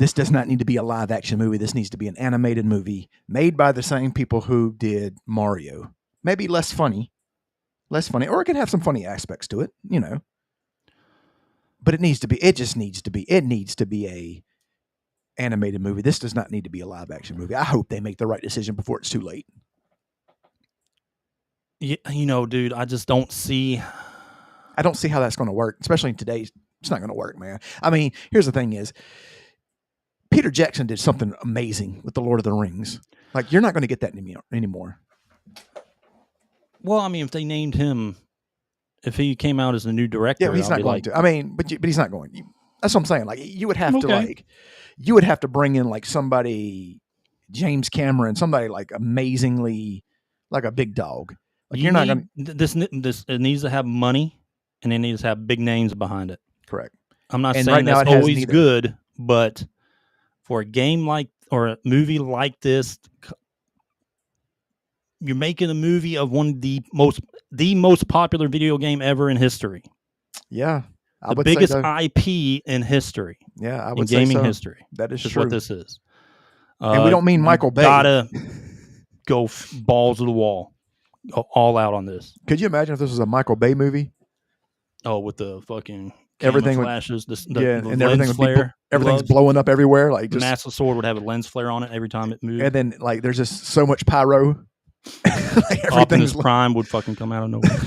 This does not need to be a live action movie. This needs to be an animated movie made by the same people who did Mario. Maybe less funny, or it could have some funny aspects to it, you know. But it needs to be a animated movie. This does not need to be a live action movie. I hope they make the right decision before it's too late. Yeah, you know, dude, I just don't see how that's going to work, especially in today's. It's not going to work, man. I mean, here's the thing: is Peter Jackson did something amazing with the Lord of the Rings. Like, you're not going to get that anymore. Well, I mean, if they named him, if he came out as a new director, yeah, he's not going to. I mean, but he's not going. That's what I'm saying. Like, you would have to bring in like somebody, James Cameron, somebody like amazingly, like a big dog. Like, you're not going to. This it needs to have money, and it needs to have big names behind it. Correct. I'm not saying that's always good, but for a game or a movie like this, you're making a movie of one of the most popular video game ever in history. Yeah. The biggest IP in history. Yeah, I would in gaming say so. history. That is true. What this is. And we don't mean Michael Bay. Gotta go balls to the wall. Go all out on this. Could you imagine if this was a Michael Bay movie? Oh, with the fucking everything flashes, and lens everything flare. Everything's blowing up everywhere. Like, just, the massive sword would have a lens flare on it every time it moved. And then like there's just so much pyro. Like, Optimus Prime would fucking come out of nowhere.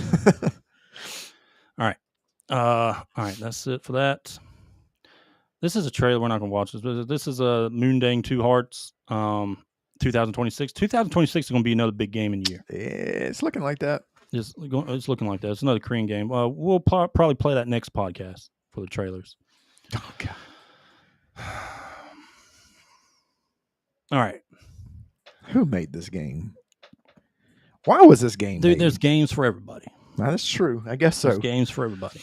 All right, that's it for that. This is a trailer. We're not going to watch this, but this is a Moondang 2 Hearts 2026. 2026 is going to be another big game in the year. It's looking like that. It's looking like that. It's another Korean game. We'll probably play that next podcast for the trailers. Oh, God. All right. Who made this game? Why was this game Dude, made? there's games for everybody. That's true. I guess so. There's games for everybody.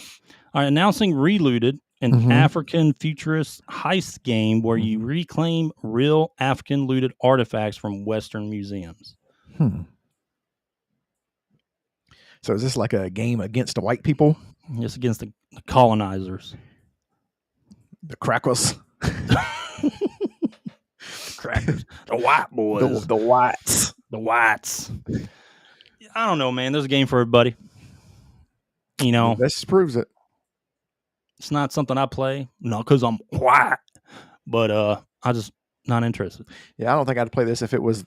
All right, announcing Relooted, an African futurist heist game where you reclaim real African looted artifacts from Western museums. So is this like a game against the white people? It's against the colonizers. The crackers. Crackers. The white boys. The whites. The whites. I don't know, man. There's a game for everybody. You know. This proves it. It's not something I play. No, because I'm white. But I just not interested. Yeah, I don't think I'd play this if it was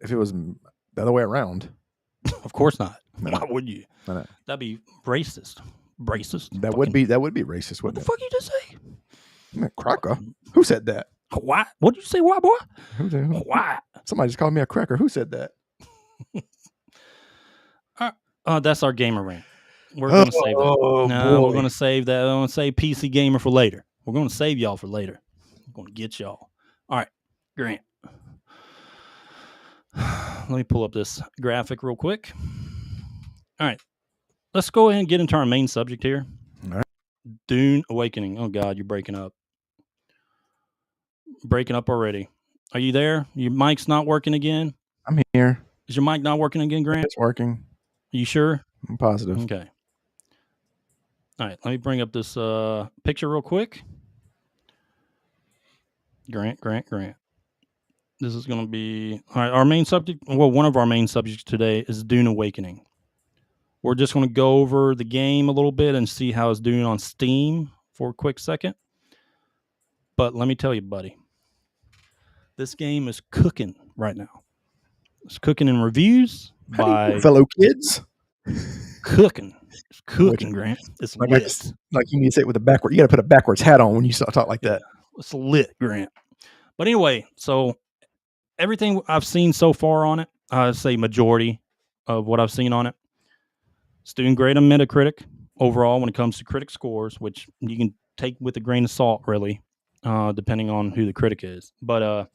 the other way around. Of course not. Why would you? That'd be racist. That would be racist. What the fuck you just say? Cracker? Who said that? White? What did you say, white boy? Who did? White. Somebody just called me a cracker. Who said that? That's our gamer rant. We're going to save that. No, we're going to save that. I'm going to save PC Gamer for later. We're going to save y'all for later. I'm going to get y'all. All right, Grant. Let me pull up this graphic real quick. All right. Let's go ahead and get into our main subject here. All right. Dune Awakening. Oh, God, you're breaking up. Breaking up already. Are you there? Your mic's not working again? I'm here. Is your mic not working again, Grant? It's working. Are you sure? I'm positive. Okay. All right. Let me bring up this picture real quick. Grant. This is going to be... All right, our main subject... Well, one of our main subjects today is Dune Awakening. We're just going to go over the game a little bit and see how it's doing on Steam for a quick second. But let me tell you, buddy, this game is cooking right now. It's cooking in reviews by fellow kids. Cooking. It's cooking, Grant. It's like lit. Like you need to say it with a backward. You got to put a backwards hat on when you talk like that. It's lit, Grant. But anyway, so everything I've seen so far on it, I'd say majority of what I've seen on it, it's doing great on Metacritic overall when it comes to critic scores, which you can take with a grain of salt, really, depending on who the critic is. But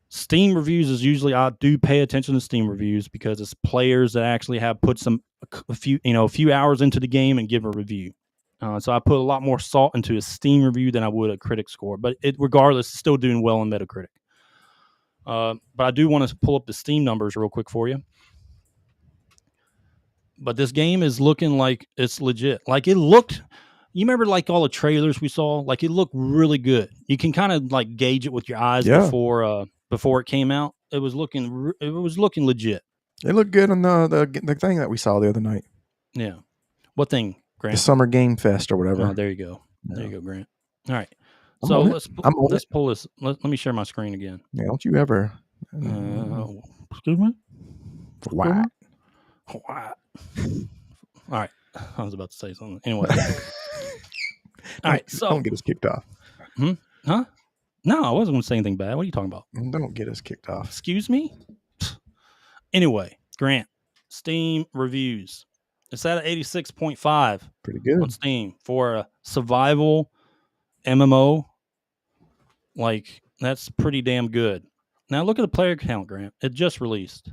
Steam reviews is usually, I do pay attention to Steam reviews because it's players that actually have put a few hours into the game and give a review. So I put a lot more salt into a Steam review than I would a critic score. But regardless, it's still doing well on Metacritic. But I do want to pull up the Steam numbers real quick for you. But this game is looking like it's legit. Like it looked You remember like all the trailers we saw? Like it looked really good. You can kind of like gauge it with your eyes before it came out. It was looking legit. It looked good on the thing that we saw the other night. Yeah. What thing, Grant? The Summer Game Fest or whatever. Oh, there you go. Yeah. There you go, Grant. All right. So let's pull this. Let me share my screen again. Yeah, don't you ever. Excuse me? What? All right. I was about to say something. Anyway. All right. So don't get us kicked off. Huh? No, I wasn't going to say anything bad. What are you talking about? Don't get us kicked off. Excuse me? Anyway, Grant, Steam reviews. It's at 86.5. Pretty good. On Steam for a survival MMO. Like, that's pretty damn good. Now, look at the player count, Grant. It just released.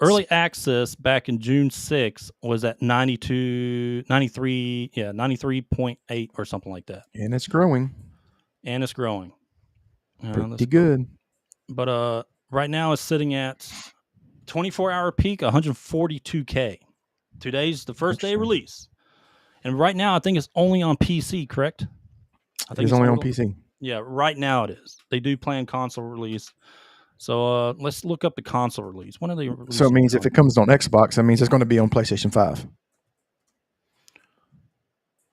Early access back in June 6th was at 93.8 or something like that. And it's growing. Pretty good. But right now it's sitting at 24-hour peak, 142K. Today's the first day of release. And right now I think it's only on PC, correct? I think it's only on PC. Yeah, right now it is. They do plan console release. So let's look up the console release. When are they releasing? So it means if it comes on Xbox, that means it's going to be on PlayStation 5.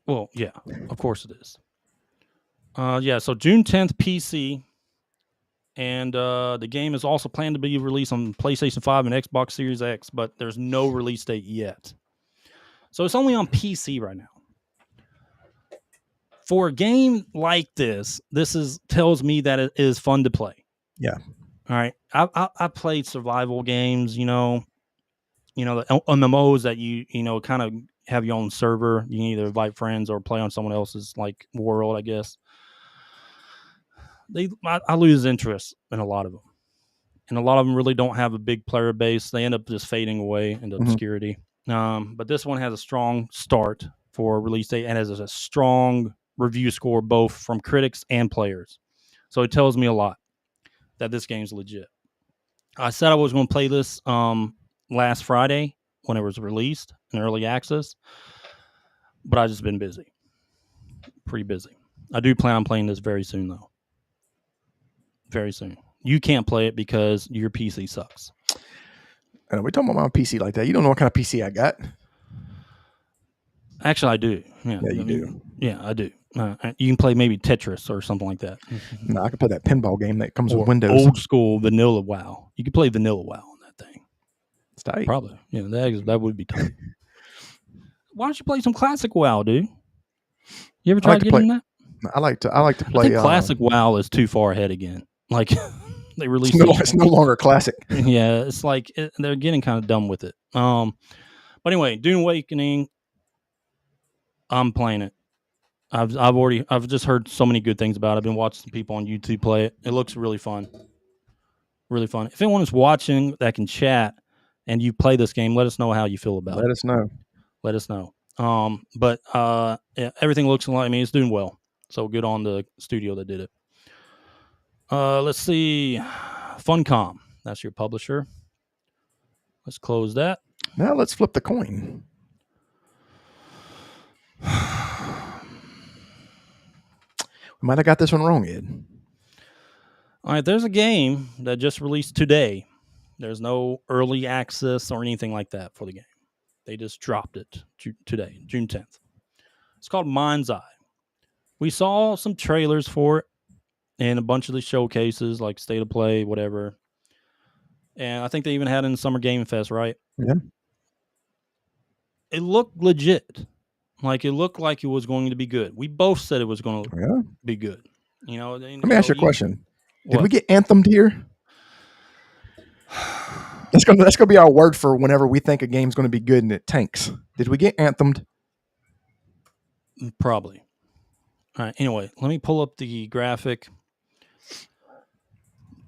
Well, yeah, of course it is. So June 10th PC, and the game is also planned to be released on PlayStation 5 and Xbox Series X, but there's no release date yet. So it's only on PC right now. For a game like this tells me that it is fun to play. Yeah. All right. I played survival games, the MMOs that you kind of have your own server. You can either invite friends or play on someone else's like world, I guess. I lose interest in a lot of them. And a lot of them really don't have a big player base. They end up just fading away into obscurity. But this one has a strong start for release date and has a strong review score both from critics and players. So it tells me a lot that this game's legit. I said I was going to play this last Friday when it was released in early access, but I've just been busy. Pretty busy. I do plan on playing this very soon, though. Very soon. You can't play it because your PC sucks. We're talking about my PC like that. You don't know what kind of PC I got. Actually, I do. Yeah, you do. Yeah, I do. You can play maybe Tetris or something like that. No, I can play that pinball game that comes with Windows. Old school vanilla WoW. You can play vanilla WoW on that thing. It's tight. Probably. Yeah, that would be tight. Why don't you play some classic WoW, dude? You ever tried getting that? I like to play. I think classic WoW is too far ahead again. Like they released. It's no longer classic. Yeah, it's like they're getting kind of dumb with it. But anyway, Dune Awakening. I'm playing it. I've just heard so many good things about it. I've been watching some people on YouTube play it. It looks really fun. Really fun. If anyone is watching that can chat and you play this game, let us know how you feel about it. Let us know. But everything looks like, I mean, it's doing well. So good on the studio that did it. Let's see. Funcom. That's your publisher. Let's close that. Now let's flip the coin. We might have got this one wrong, Ed. All right, there's a game that just released today. There's no early access or anything like that for the game. They just dropped it today, June 10th. It's called Mindseye. We saw some trailers for it and a bunch of the showcases like State of Play, whatever. And I think they even had it in Summer Game Fest, right? Yeah. It looked legit. Like it looked like it was going to be good. We both said it was going to be good. Let me ask you a question. Did we get anthemed here? That's gonna be our word for whenever we think a game's going to be good and it tanks. Did we get anthemed? Probably. All right. Anyway, let me pull up the graphic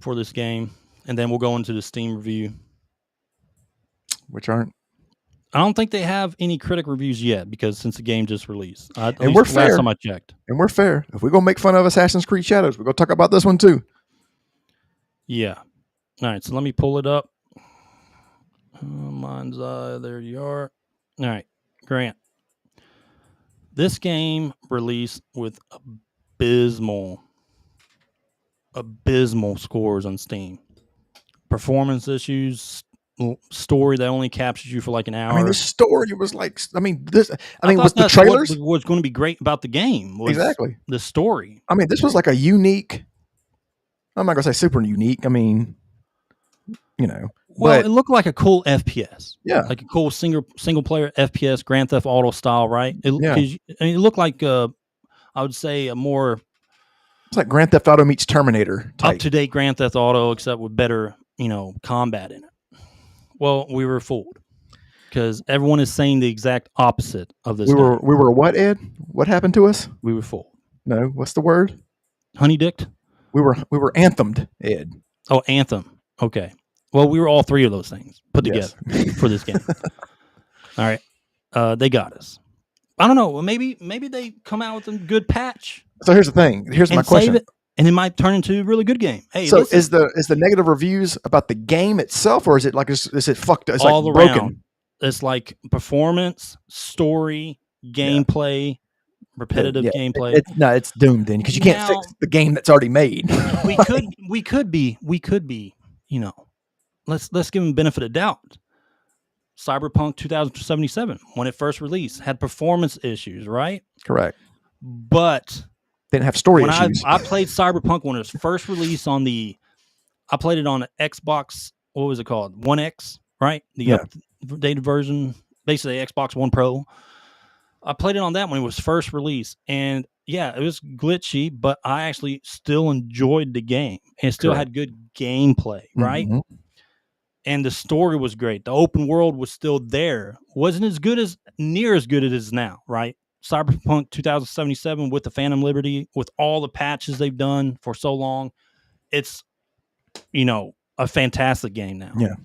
for this game, and then we'll go into the Steam review. Which aren't. I don't think they have any critic reviews yet because since the game just released. And we're fair. Last time I checked. And we're fair. If we're going to make fun of Assassin's Creed Shadows, we're going to talk about this one too. Yeah. All right. So let me pull it up. Mindseye. There you are. All right. Grant. This game released with abysmal scores on Steam. Performance issues, story that only captures you for like an hour. I mean, the story was like, I mean, was that's the trailers? What was going to be great about the game was exactly the story. I mean, this was like a unique. I'm not gonna say super unique. I mean, well, but it looked like a cool FPS. Yeah, like a cool single player FPS, Grand Theft Auto style, right? It looked like I would say a more. It's like Grand Theft Auto meets Terminator type. Up to date Grand Theft Auto, except with better, combat in it. Well, we were fooled because everyone is saying the exact opposite of this. We were what, Ed? What happened to us? We were fooled. No, what's the word? Honeydicked. We were anthemed, Ed. Oh, anthem. Okay. Well, we were all three of those things put together for this game. All right. They got us. I don't know. Maybe they come out with a good patch. So here's the thing. Here's my question. And it might turn into a really good game. Hey, so listen. Is the negative reviews about the game itself, or is it like is it fucked? It's all like broken. Around. It's like performance, story, gameplay, repetitive gameplay. It's doomed then because you can't fix the game that's already made. we could be. Let's give them benefit of doubt. Cyberpunk 2077, when it first released, had performance issues, right? Correct. But didn't have story issues. I played Cyberpunk when it was first released on I played it on Xbox, what was it called? 1X, right? The updated version, basically Xbox One Pro. I played it on that when it was first released. And yeah, it was glitchy, but I actually still enjoyed the game. And it still had good gameplay, right? Mm-hmm. And the story was great. The open world was still there. Wasn't near as good as it is now, right? Cyberpunk 2077 with the Phantom Liberty, with all the patches they've done for so long, it's a fantastic game now. Yeah.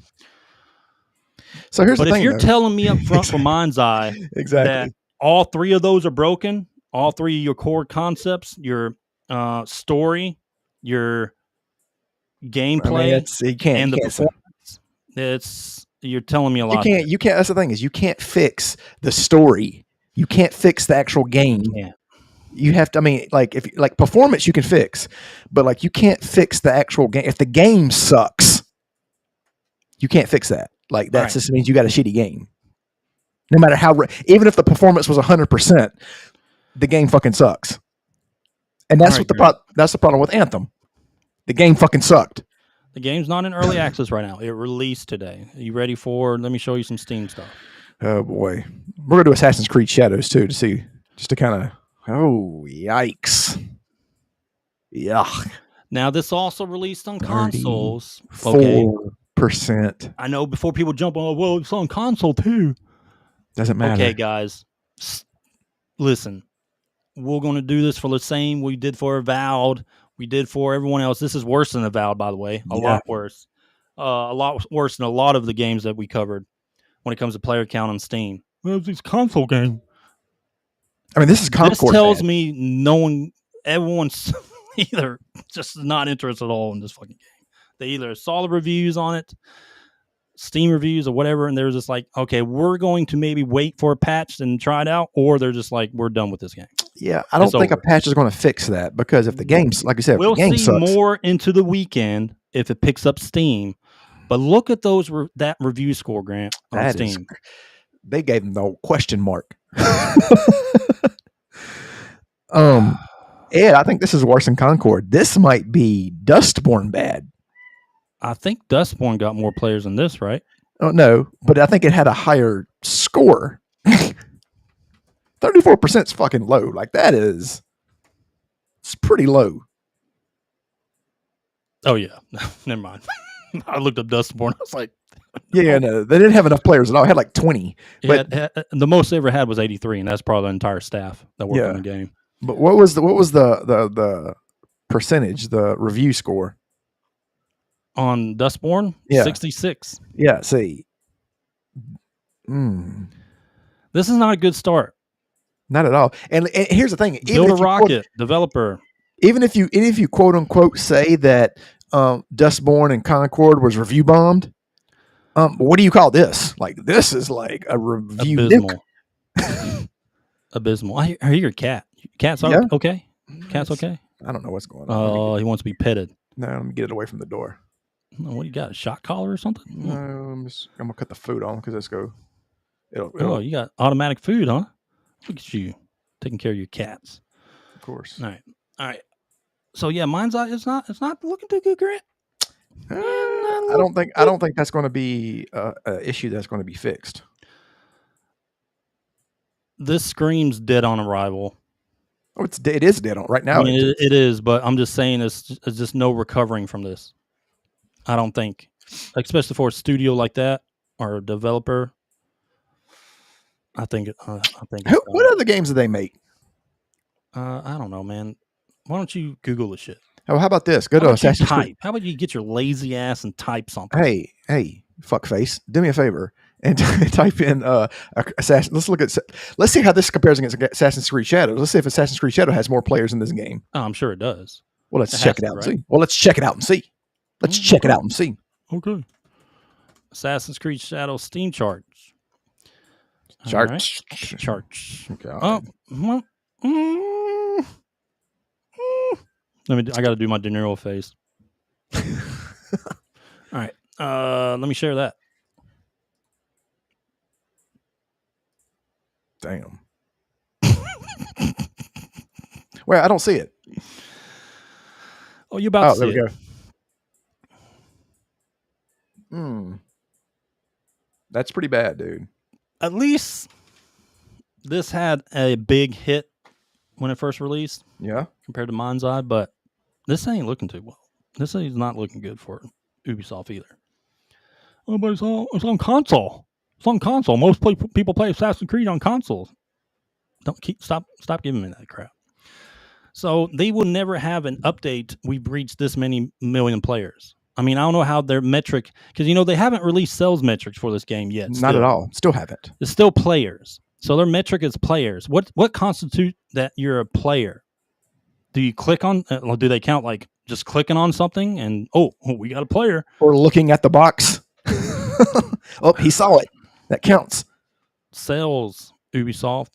So here's the thing. But if you're telling me up front from Mindseye that all three of those are broken, all three of your core concepts, your story, your gameplay, and the performance, you're telling me a lot. You can't. That's the thing is you can't fix the story. You can't fix the actual game. Yeah. You have to. I mean, like if performance, you can fix, but like you can't fix the actual game. If the game sucks, you can't fix that. Like that just means you got a shitty game. No matter how, even if the performance was 100%, the game fucking sucks. And that's that's the problem with Anthem. The game fucking sucked. The game's not in early access right now. It released today. Are you ready for? Let me show you some Steam stuff. Oh boy, we're gonna do Assassin's Creed Shadows too just to kind of. Oh yikes! Yuck. Now this also released on consoles. 4%. I know. Before people jump on, well, it's on console too. Doesn't matter. Okay, guys, listen. We're going to do this for the same we did for Avowed. We did for everyone else. This is worse than Avowed, by the way. A lot worse. A lot worse than a lot of the games that we covered when it comes to player count on Steam. Well, it's console game. I mean, this is Concord. This tells me everyone's either just not interested at all in this fucking game. They either saw the reviews on it, Steam reviews or whatever, and they're just like, okay, we're going to maybe wait for a patch and try it out, or they're just like, we're done with this game. Yeah, I don't think a patch is going to fix that because if the game's, like you said, we'll if the game see sucks, more into the weekend if it picks up Steam. But look at that review score, Grant, on Steam. They gave them the old question mark. Ed, I think this is worse than Concord. This might be Dustborn bad. I think Dustborn got more players than this, right? Oh, no, but I think it had a higher score. 34% is fucking low. Like it's pretty low. Oh yeah, never mind. I looked up Dustborn. I was like, yeah, no, they didn't have enough players at all. It had like 20. But the most they ever had was 83, and that's probably the entire staff that worked on the game. But what was the percentage, the review score on Dustborn? 66. Yeah, see. This is not a good start. Not at all. And here's the thing: Build a rocket, developer. Even if you quote unquote say that Dustborn and Concord was review bombed, what do you call this? Like this is like a review nuke. abysmal. I hear your cat. Cat's Yeah. okay? Cat's okay? I don't know what's going on. Oh, he wants to be petted. No, let me get it away from the door. What do you got? A shot collar or something? No, I'm gonna cut the food on because let's go. Oh, you got automatic food, huh? Look at you taking care of your cats. Of course. All right. So yeah, Mindseye it's not looking too good, Grant. I don't think that's going to be an issue that's going to be fixed. This screams dead on arrival. Oh, it is dead on right now. I mean, it is, but I'm just saying it's just no recovering from this. I don't think, especially for a studio like that or a developer. I think. What other games do they make? I don't know, man. Why don't you Google the shit? Oh, how about this? Go to Assassin's Creed. How about you get your lazy ass and type something? Hey, fuckface, do me a favor and type in Assassin. Let's see how this compares against Assassin's Creed Shadows. Let's see if Assassin's Creed Shadow has more players in this game. Oh, I'm sure it does. Well, let's check it out and see. Let's check it out and see. Okay. Assassin's Creed Shadow Steam charts. Charts. Oh, well, I got to do my De Niro face. All right. Let me share that. Damn. Well, I don't see it. Oh, you about to see there we it. go. That's pretty bad, dude. At least this had a big hit when it first released. Yeah. Compared to Mindseye, but this ain't looking too well. This ain't not looking good for Ubisoft either. Oh, but it's on console. It's on console. Most people play Assassin's Creed on consoles. Stop giving me that crap. So they will never have an update. We've reached this many million players. I mean, I don't know how their metric, because they haven't released sales metrics for this game yet. Not at all. Still haven't. It's still players. So their metric is players. What constitutes that you're a player? Do you click on? Do they count like just clicking on something and we got a player, or looking at the box? Oh, he saw it. That counts. Sales. Ubisoft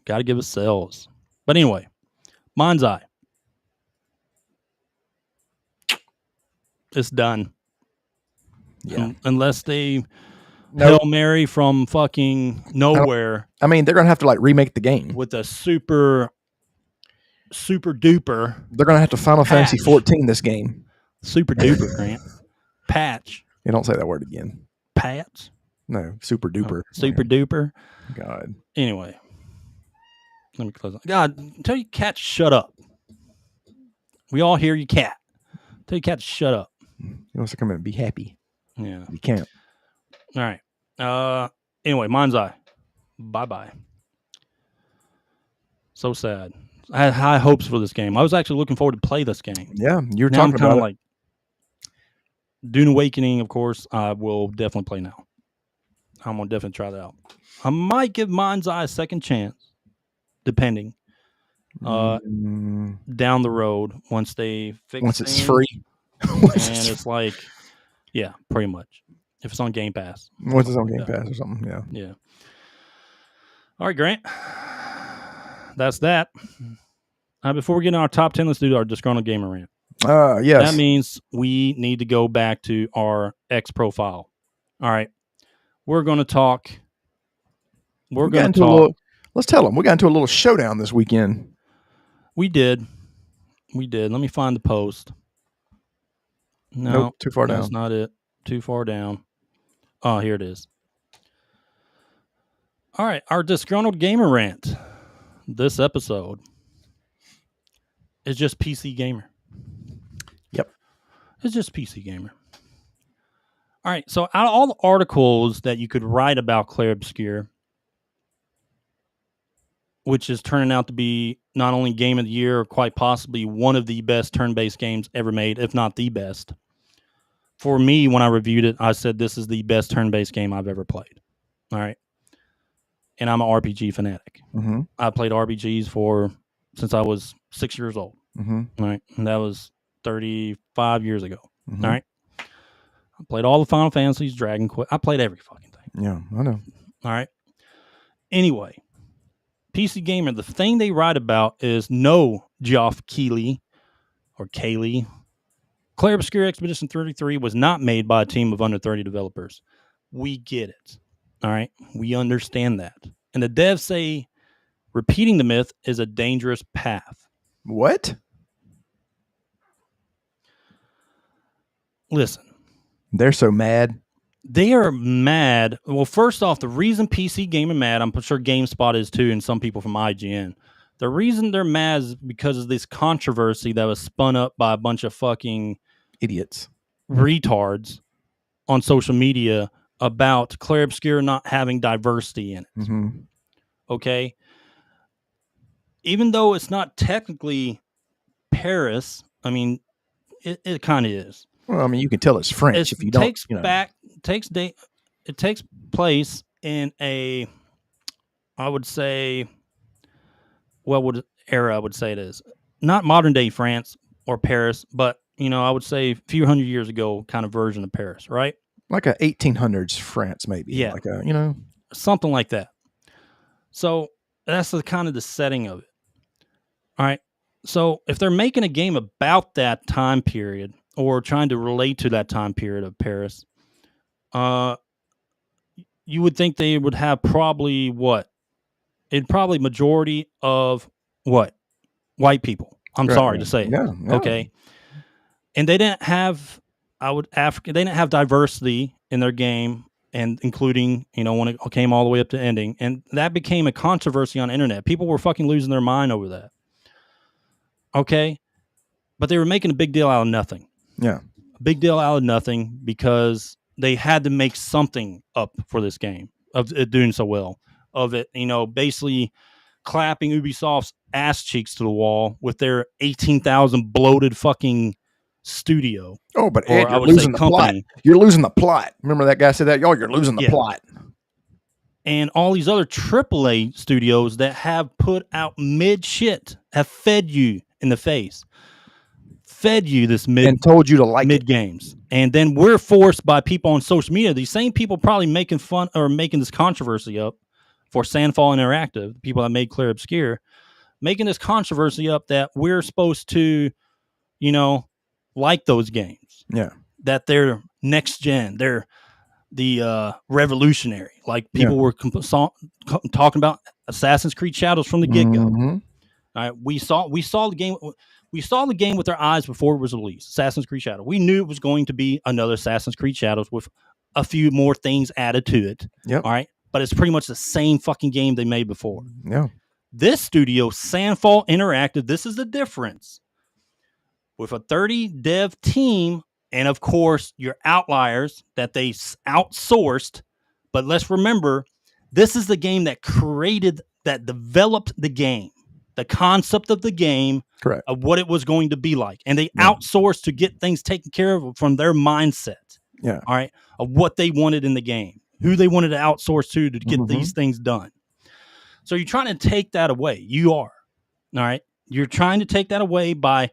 got to give us sales. But anyway, Mindseye. It's done. Yeah. Unless they Hail Mary from fucking nowhere. I mean, they're going to have to like remake the game with a super duper. They're going to have to Final Fantasy 14 this game. Super duper, Grant. Patch. You don't say that word again. Patch? No, super duper. Super duper. God. Anyway. Let me close. God, tell your cat to shut up. We all hear your cat. Tell your cat to shut up. He wants to come in and be happy. Yeah. You can't. All right. Anyway, Mindseye. Bye-bye. So sad. I had high hopes for this game. I was actually looking forward to play this game. Yeah, you were talking about it. Like Dune Awakening, of course, I will definitely play now. I'm going to definitely try that out. I might give Mindseye a second chance, depending. Down the road, once they fix once it's free. And it's like, yeah, pretty much. If it's on Game Pass. Once it's on Game Pass or something, yeah. Yeah. All right, Grant. That's that. Before we get in our top 10, let's do our Disgruntled Gamer Rant. Yes. That means we need to go back to our X profile. All right. We're going to talk. Let's tell them. We got into a little showdown this weekend. We did. Let me find the post. No, nope, too far down. That's not it. Too far down. Oh, here it is. All right. Our Disgruntled Gamer Rant. This episode is just PC Gamer. Yep. It's just PC Gamer. All right. So out of all the articles that you could write about Claire Obscure, which is turning out to be not only Game of the Year, or quite possibly one of the best turn-based games ever made, if not the best. For me, when I reviewed it, I said this is the best turn-based game I've ever played. All right. And I'm an RPG fanatic. Mm-hmm. I played RPGs since I was 6 years old. Mm-hmm. All right. And that was 35 years ago. Mm-hmm. All right. I played all the Final Fantasies, Dragon Quest. I played every fucking thing. Yeah, I know. All right. Anyway, PC Gamer, the thing they write about is no Geoff Keighley or Kaylee. Clair Obscur Expedition 33 was not made by a team of under 30 developers. We get it. All right. We understand that. And the devs say repeating the myth is a dangerous path. What? Listen. They're so mad. They are mad. Well, first off, the reason PC Gamer mad, I'm sure GameSpot is too, and some people from IGN. The reason they're mad is because of this controversy that was spun up by a bunch of fucking idiots, retards on social media about Clair Obscur not having diversity in it. Mm-hmm. Okay? Even though it's not technically Paris, I mean, it kind of is. Well, I mean, you can tell it's French if you don't. It takes place in a, I would say, what era I would say it is. Not modern day France or Paris, but, I would say a few hundred years ago kind of version of Paris, right? Like a 1800s France, maybe. Yeah. Like a, something like that. So that's the kind of the setting of it. All right. So if they're making a game about that time period or trying to relate to that time period of Paris, you would think they would have probably what? It'd probably majority of what? White people. I'm sorry to say it. Yeah. Okay. And they didn't have, they didn't have diversity in their game, and including, when it came all the way up to ending. And that became a controversy on the internet. People were fucking losing their mind over that. Okay. But they were making a big deal out of nothing. Yeah. A big deal out of nothing because they had to make something up for this game of it doing so well. Of it, basically clapping Ubisoft's ass cheeks to the wall with their 18,000 bloated fucking studio. Oh, but Ed, you're losing the plot. You're losing the plot. Remember that guy said that? You're losing the plot. And all these other AAA studios that have put out mid shit have fed you in the face. Fed you this mid and told you to like mid games. And then we're forced by people on social media, these same people probably making fun or making this controversy up for Sandfall Interactive, the people that made Clair Obscur, making this controversy up that we're supposed to, like those games. Yeah. That they're next gen. They're the revolutionary. Like people were talking about Assassin's Creed Shadows from the get-go. Mm-hmm. All right. We saw the game. We saw the game with our eyes before it was released. Assassin's Creed Shadows. We knew it was going to be another Assassin's Creed Shadows with a few more things added to it. Yep. All right. But it's pretty much the same fucking game they made before. Yeah. This studio, Sandfall Interactive, this is the difference. With a 30 dev team, and of course, your outliers that they outsourced. But let's remember, this is the game that developed the game, the concept of the game, correct, of what it was going to be like. And they outsourced to get things taken care of from their mindset. Yeah. All right. Of what they wanted in the game, who they wanted to outsource to get these things done. So you're trying to take that away. You are. All right. You're trying to take that away by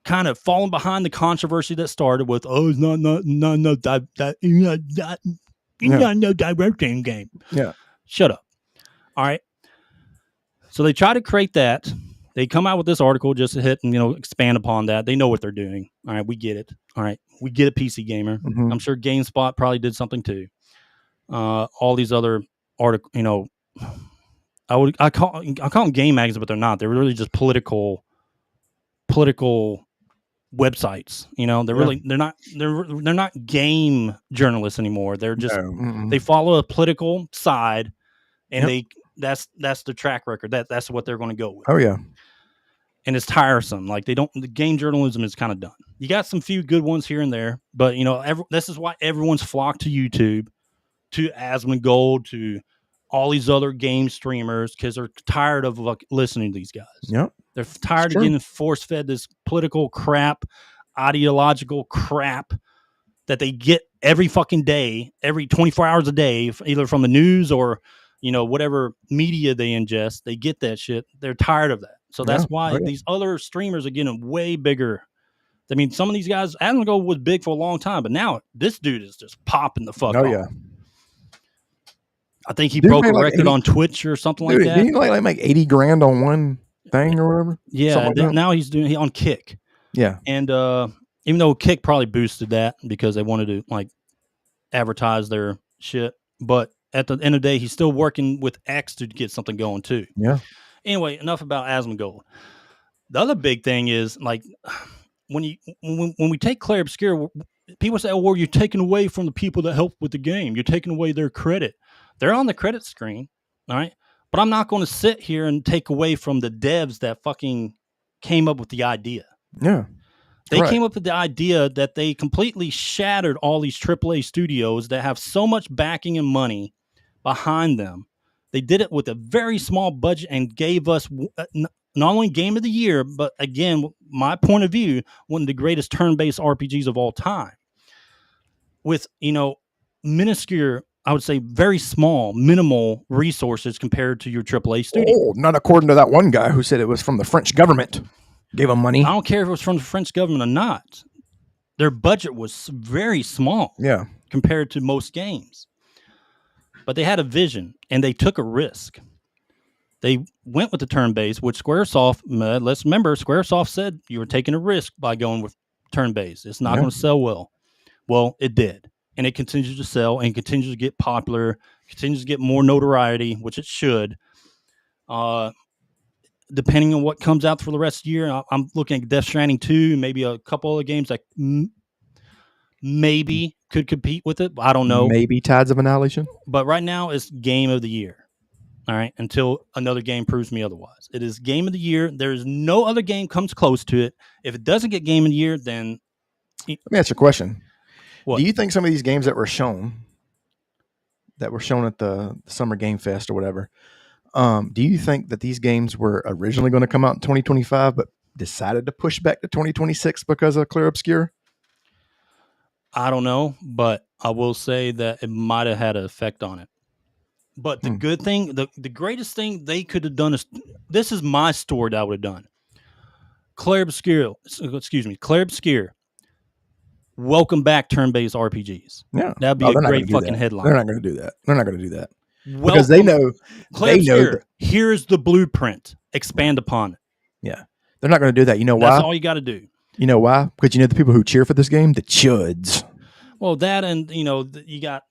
kind of falling behind the controversy that started with, it's no diversity game. Yeah. Shut up. All right. So they try to create that. They come out with this article just to hit and, expand upon that. They know what they're doing. All right. We get it. All right. We get it, PC Gamer. Mm-hmm. I'm sure GameSpot probably did something too. All these other articles, I call them game magazines, but they're not. They're really just political websites. They're really they're not game journalists anymore. They're just they follow a political side, and that's the track record. That's what they're going to go with. Oh yeah. And it's tiresome. Like the game journalism is kind of done. You got some few good ones here and there, but this is why everyone's flocked to YouTube, to Asmongold, to all these other game streamers, because they're tired of listening to these guys. Yep. They're tired of getting force-fed this political crap, ideological crap that they get every fucking day, every 24 hours a day, either from the news or, whatever media they ingest. They get that shit. They're tired of that. So that's why these other streamers are getting way bigger. I mean, some of these guys, Asmongold was big for a long time, but now this dude is just popping the fuck off. Yeah. I think he Dude broke a made like record 80 on Twitch or something like Dude, that. didn't he like make $80,000 on one thing or whatever? Yeah, Something like that? now he's doing on Kick. Yeah. And even though Kick probably boosted that because they wanted to like advertise their shit, but at the end of the day, he's still working with X to get something going too. Yeah. Anyway, enough about Asmongold. The other big thing is like when we take Clair Obscur, people say, "Oh, well, you're taking away from the people that helped with the game. You're taking away their credit." They're on the credit screen, all right. But I'm not going to sit here and take away from the devs that fucking came up with the idea. Yeah. They Right. came up with the idea that they completely shattered all these AAA studios that have so much backing and money behind them. They did it with a very small budget and gave us not only Game of the Year, but again, my point of view, one of the greatest turn-based RPGs of all time. With, minuscule, I would say very small, minimal resources compared to your AAA studio. Oh, not according to that one guy who said it was from the French government. Gave him money. I don't care if it was from the French government or not. Their budget was very small compared to most games. But they had a vision, and they took a risk. They went with the turn-based, which Squaresoft, let's remember, Squaresoft said you were taking a risk by going with turn-based. It's not going to sell well. Well, it did. And it continues to sell and continues to get popular, continues to get more notoriety, which it should. Depending on what comes out for the rest of the year, I'm looking at Death Stranding 2, maybe a couple other games that maybe could compete with it. I don't know. Maybe Tides of Annihilation. But right now, it's Game of the Year. All right, until another game proves me otherwise. It is Game of the Year. There is no other game comes close to it. If it doesn't get Game of the Year, then... Let me ask you a question. What? Do you think some of these games that were shown at the Summer Game Fest or whatever, do you think that these games were originally going to come out in 2025 but decided to push back to 2026 because of Clair Obscur? I don't know, but I will say that it might have had an effect on it. But the good thing, the greatest thing they could have done is, this is my story that I would have done. Clair Obscur, welcome back turn-based RPGs. Yeah. That'd be a great fucking headline. They're not going to do that. They're not going to do that. Welcome, because they know, here's the blueprint. Expand upon it. Yeah. They're not going to do that. You know why? That's all you got to do. You know why? Because you know the people who cheer for this game? The chuds. Well, that and, you got...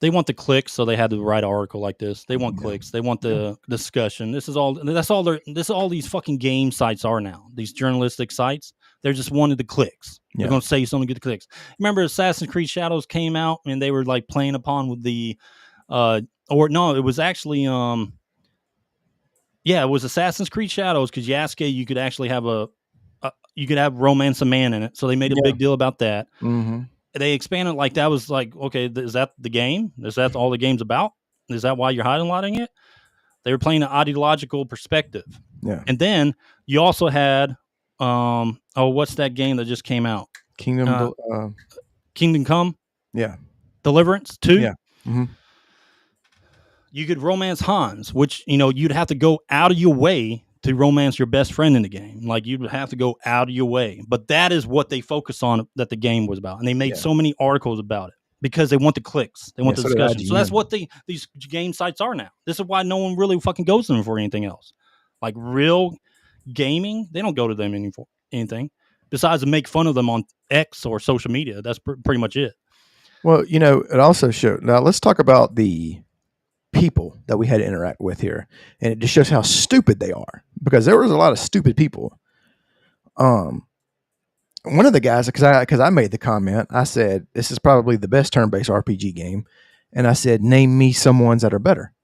They want the clicks, so they had to write an article like this. They want clicks. They want the discussion. This is all these fucking game sites are now. These journalistic sites. They're just wanting the clicks. They're going to say something to get the clicks. Remember Assassin's Creed Shadows came out and they were like playing upon with the it was actually it was Assassin's Creed Shadows because Yasuke, you could actually have you could have romance a man in it. So they made a big deal about that. Mm-hmm. They expanded like that was like, okay, is that the game? Is that all the game's about? Is that why you're highlighting it? They were playing an ideological perspective. Yeah. And then you also had, what's that game that just came out? Kingdom Come? Yeah. Deliverance 2? Yeah. Mm-hmm. You could romance Hans, which, you'd have to go out of your way to romance your best friend in the game. Like you would have to go out of your way. But that is what they focus on that the game was about. And they made so many articles about it because they want the clicks. They want the discussion. So that's what these game sites are now. This is why no one really fucking goes to them for anything else. Like real gaming, they don't go to them for anything besides to make fun of them on X or social media. That's pretty much it. Well, it also showed. Now let's talk about the people that we had to interact with here, and it just shows how stupid they are because there was a lot of stupid people. One of the guys, because I made the comment, I said this is probably the best turn-based RPG game, and I said name me some ones that are better,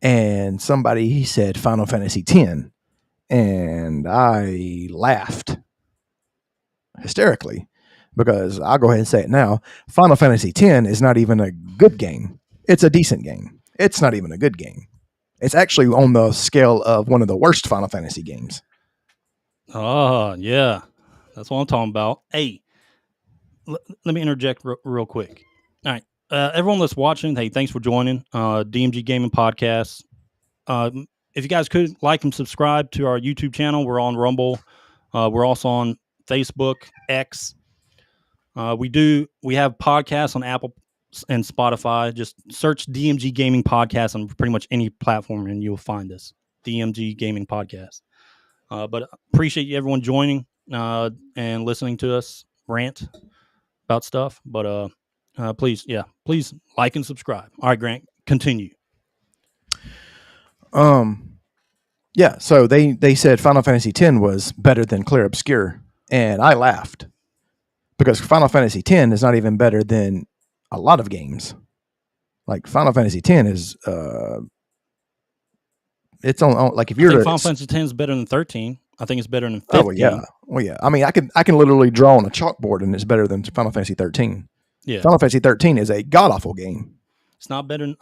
and he said Final Fantasy X, and I laughed hysterically because I'll go ahead and say it now. Final Fantasy X is not even a good game. It's a decent game. It's not even a good game. It's actually on the scale of one of the worst Final Fantasy games. Oh, yeah. That's what I'm talking about. Hey, let me interject real quick. All right. Everyone that's watching, hey, thanks for joining DMG Gaming Podcast. If you guys could like and subscribe to our YouTube channel, we're on Rumble. We're also on Facebook, X. We have podcasts on Apple and Spotify. Just search DMG Gaming Podcast on pretty much any platform, and you'll find us. DMG Gaming Podcast. But appreciate everyone joining and listening to us rant about stuff. But please like and subscribe. All right, Grant, continue. Yeah, so they said Final Fantasy X was better than Clear Obscure, and I laughed because Final Fantasy X is not even better than a lot of games. Like Final Fantasy X is it's on like if you're Final Fantasy X is better than 13. I think it's better than 15. Oh yeah. I mean, I can literally draw on a chalkboard, and it's better than Final Fantasy 13. Yeah, Final Fantasy 13 is a god awful game. It's not better.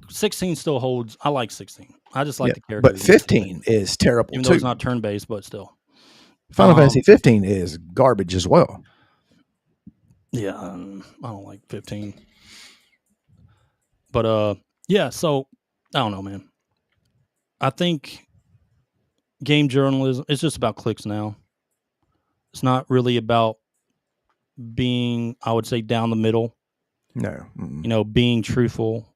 16 still holds. I like 16. I just like the character. But 15 is terrible even too. though it's not turn based, but still. Final Fantasy 15 is garbage as well. Yeah, I don't like 15. But yeah. So I don't know, man. I think game journalism is just about clicks now. It's not really about being, I would say, down the middle. No. Being truthful.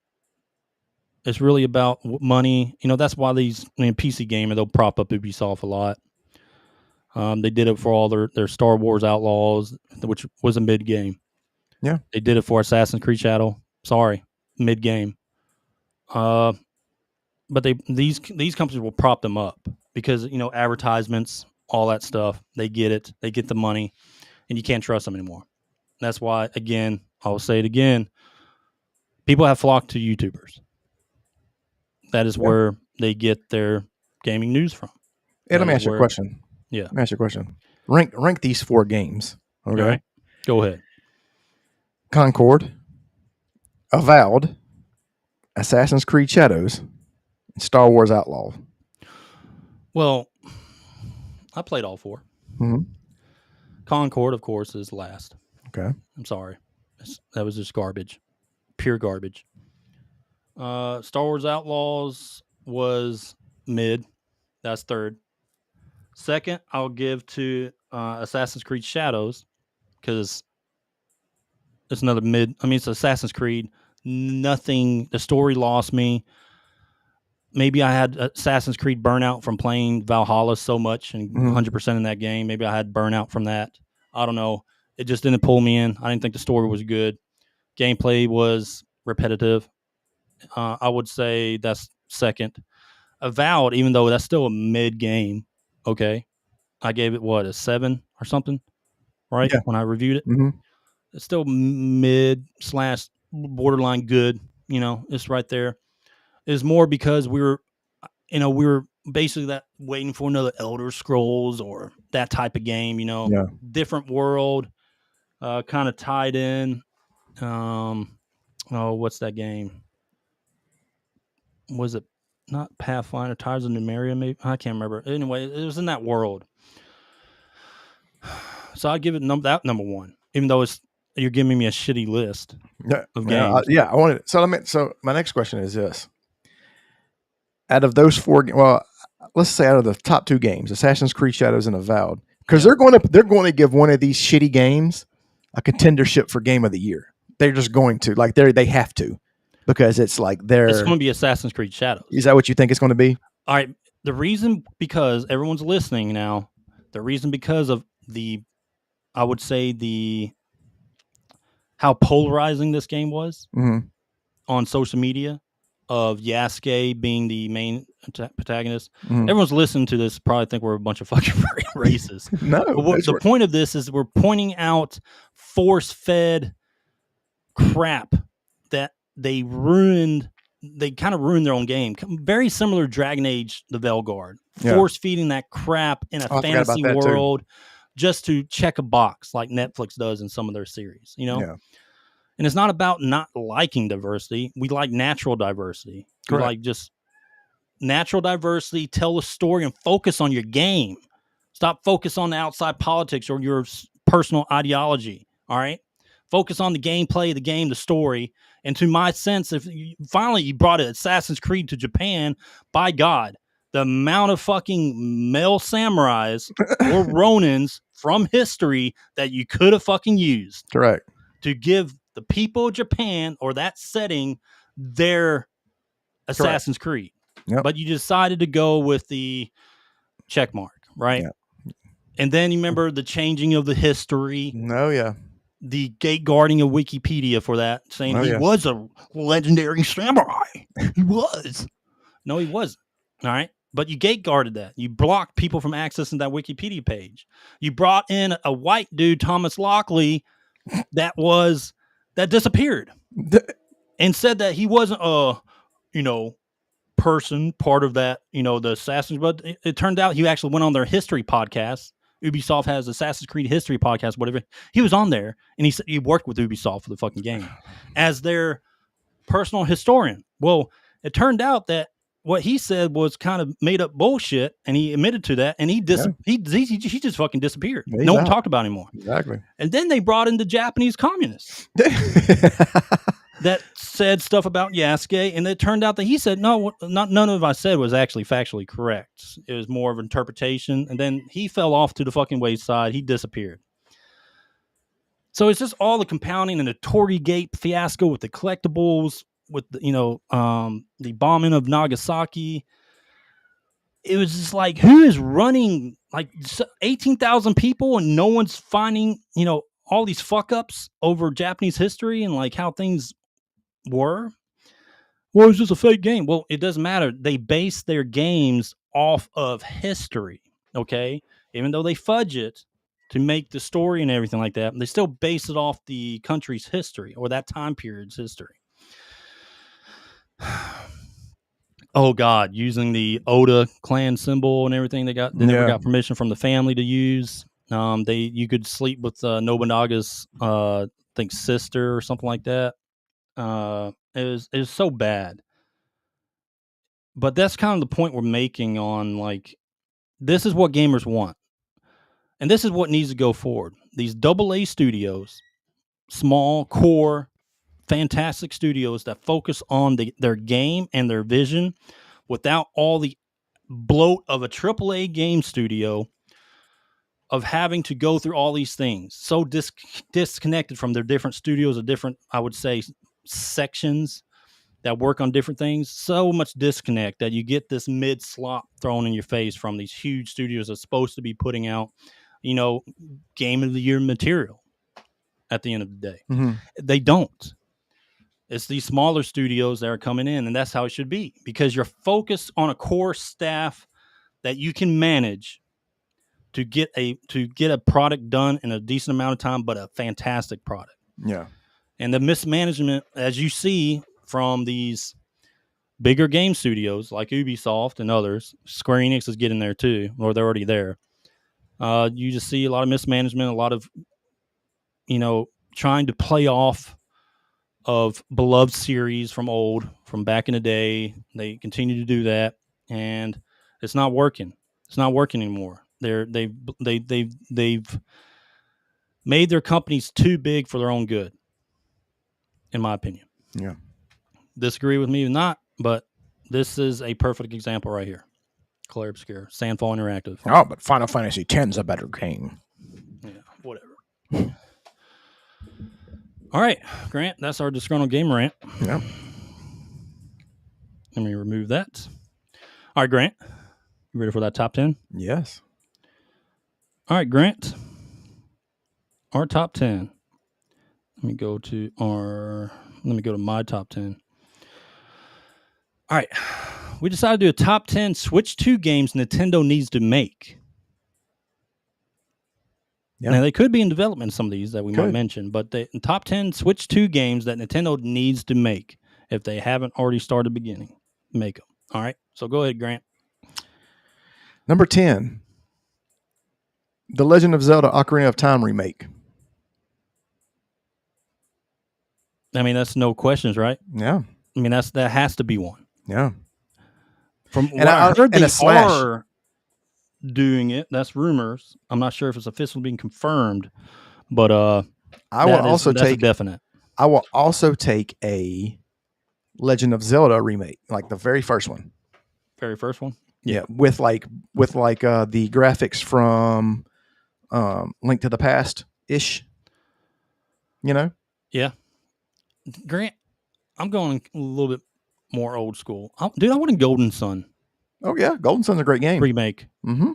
It's really about money. That's why PC gamer, they'll prop up Ubisoft a lot. They did it for all their Star Wars Outlaws, which was a mid game. Yeah. They did it for Assassin's Creed Shadow. Sorry, mid game. But these companies will prop them up because advertisements, all that stuff. They get it. They get the money, and you can't trust them anymore. That's why, again, I'll say it again. People have flocked to YouTubers. That is where they get their gaming news from. Hey, let me ask you a question. Yeah. Let me ask you a question. Rank these 4 games. Okay. All right. Go ahead. Concord, Avowed, Assassin's Creed Shadows, and Star Wars Outlaw. Well, I played all 4. Mm-hmm. Concord, of course, is last. Okay. I'm sorry. That was just garbage. Pure garbage. Star Wars Outlaws was mid. That's third. Second, I'll give to Assassin's Creed Shadows because it's another mid. I mean, it's Assassin's Creed. Nothing. The story lost me. Maybe I had Assassin's Creed burnout from playing Valhalla so much and 100% in that game. Maybe I had burnout from that. I don't know. It just didn't pull me in. I didn't think the story was good. Gameplay was repetitive. I would say that's second. Avowed, even though that's still a mid game. Okay. I gave it a 7 or something, right? Yeah. When I reviewed it. Mm-hmm. It's still mid/borderline good. It's right there. It's more because we were basically waiting for another Elder Scrolls or that type of game, different world, kind of tied in. What's that game? Was it not Pathfinder, Tires of Numeria? Maybe I can't remember. Anyway, it was in that world. So I'd give it number 1, even though you're giving me a shitty list of games. I wanted. So my next question is this: out of those 4, let's say out of the top 2 games, Assassin's Creed Shadows and Avowed, because they're going to give one of these shitty games a contendership for Game of the Year. They're just going to they have to. Because it's like it's going to be Assassin's Creed Shadows. Is that what you think it's going to be? All right. The reason, because everyone's listening now, because of I would say how polarizing this game was on social media, of Yasuke being the main protagonist. Everyone's listening to this probably think we're a bunch of fucking racist. No. The point of this is we're pointing out force-fed crap that they kind of ruined their own game. Very similar to Dragon Age, the Velguard. Force feeding that crap in a fantasy world just to check a box like Netflix does in some of their series, Yeah. And it's not about not liking diversity. We like natural diversity. We like just natural diversity, tell a story and focus on your game. Stop focus on the outside politics or your personal ideology. All right. Focus on the gameplay, the game, the story. And to my sense, if finally you brought Assassin's Creed to Japan, by God, the amount of fucking male samurais or Ronins from history that you could have fucking used. Correct. To give the people of Japan or that setting their Assassin's Creed. Yep. But you decided to go with the check mark, right? Yep. And then you remember the changing of the history. Oh, yeah. The gate guarding of Wikipedia for that, saying he was a legendary samurai. He was. No, he wasn't. All right. But you gate guarded that. You blocked people from accessing that Wikipedia page. You brought in a white dude, Thomas Lockley, that disappeared and said that he wasn't a, person part of that, the Assassin's. But it turned out he actually went on their history podcast. Ubisoft has Assassin's Creed history podcast, whatever. He was on there and he said he worked with Ubisoft for the fucking game as their personal historian. Well, it turned out that what he said was kind of made up bullshit, and he admitted to that, and he just fucking disappeared. No one talked about him anymore. Exactly. And then they brought in the Japanese communists that said stuff about Yasuke, and it turned out that he said none of I said was actually factually correct. It was more of an interpretation, and then he fell off to the fucking wayside. He disappeared. So it's just all the compounding and the Torii Gate fiasco with the collectibles, with the bombing of Nagasaki. It was just like, who is running like 18,000 people and no one's finding, all these fuck ups over Japanese history and like how things were? Well, it was just a fake game. Well, it doesn't matter. They base their games off of history. Okay. Even though they fudge it to make the story and everything like that, they still base it off the country's history or that time period's history. Oh God, using the Oda clan symbol and everything they never got permission from the family to use. You could sleep with Nobunaga's sister or something like that. It was so bad. But that's kind of the point we're making on, like, this is what gamers want. And this is what needs to go forward. These AA studios, small, core, fantastic studios that focus on their game and their vision without all the bloat of a AAA game studio of having to go through all these things. So disconnected from their different studios, of different, I would say, sections that work on different things. So much disconnect that you get this mid slop thrown in your face from these huge studios that's supposed to be putting out, game of the year material at the end of the day. Mm-hmm. They don't. It's these smaller studios that are coming in, and that's how it should be, because you're focused on a core staff that you can manage to get a product done in a decent amount of time, but a fantastic product. Yeah. And the mismanagement, as you see from these bigger game studios like Ubisoft and others, Square Enix is getting there too, or they're already there. You just see a lot of mismanagement, a lot of, trying to play off of beloved series from back in the day. They continue to do that, and it's not working. It's not working anymore. They've made their companies too big for their own good, in my opinion. Yeah. Disagree with me or not, but this is a perfect example right here. Claire Obscure, Sandfall Interactive. Oh, but Final Fantasy X's a better game. Yeah, whatever. All right, Grant, that's our Disgruntled Game Rant. Yeah. Let me remove that. All right, Grant, you ready for that top 10? Yes. All right, Grant, our top 10. Let me go to my top 10. All right, we decided to do a top 10 Switch 2 games Nintendo needs to make. Yep. Now, they could be in development, some of these that we might mention, but the top 10 Switch 2 games that Nintendo needs to make, if they haven't already started beginning, make them. All right, so go ahead, Grant. Number 10, The Legend of Zelda Ocarina of Time remake. I mean, that's no questions, right? Yeah. I mean, that has to be one. Yeah. From what I heard, they are doing it. That's rumors. I'm not sure if it's officially being confirmed, but that's a definite. I will also take a Legend of Zelda remake, like the very first one. Very first one? Yeah, with the graphics from Link to the Past ish. You know? Yeah. Grant, I'm going a little bit more old school. Dude, I want a Golden Sun Oh yeah, Golden Sun's a great game. remake. Mm-hmm.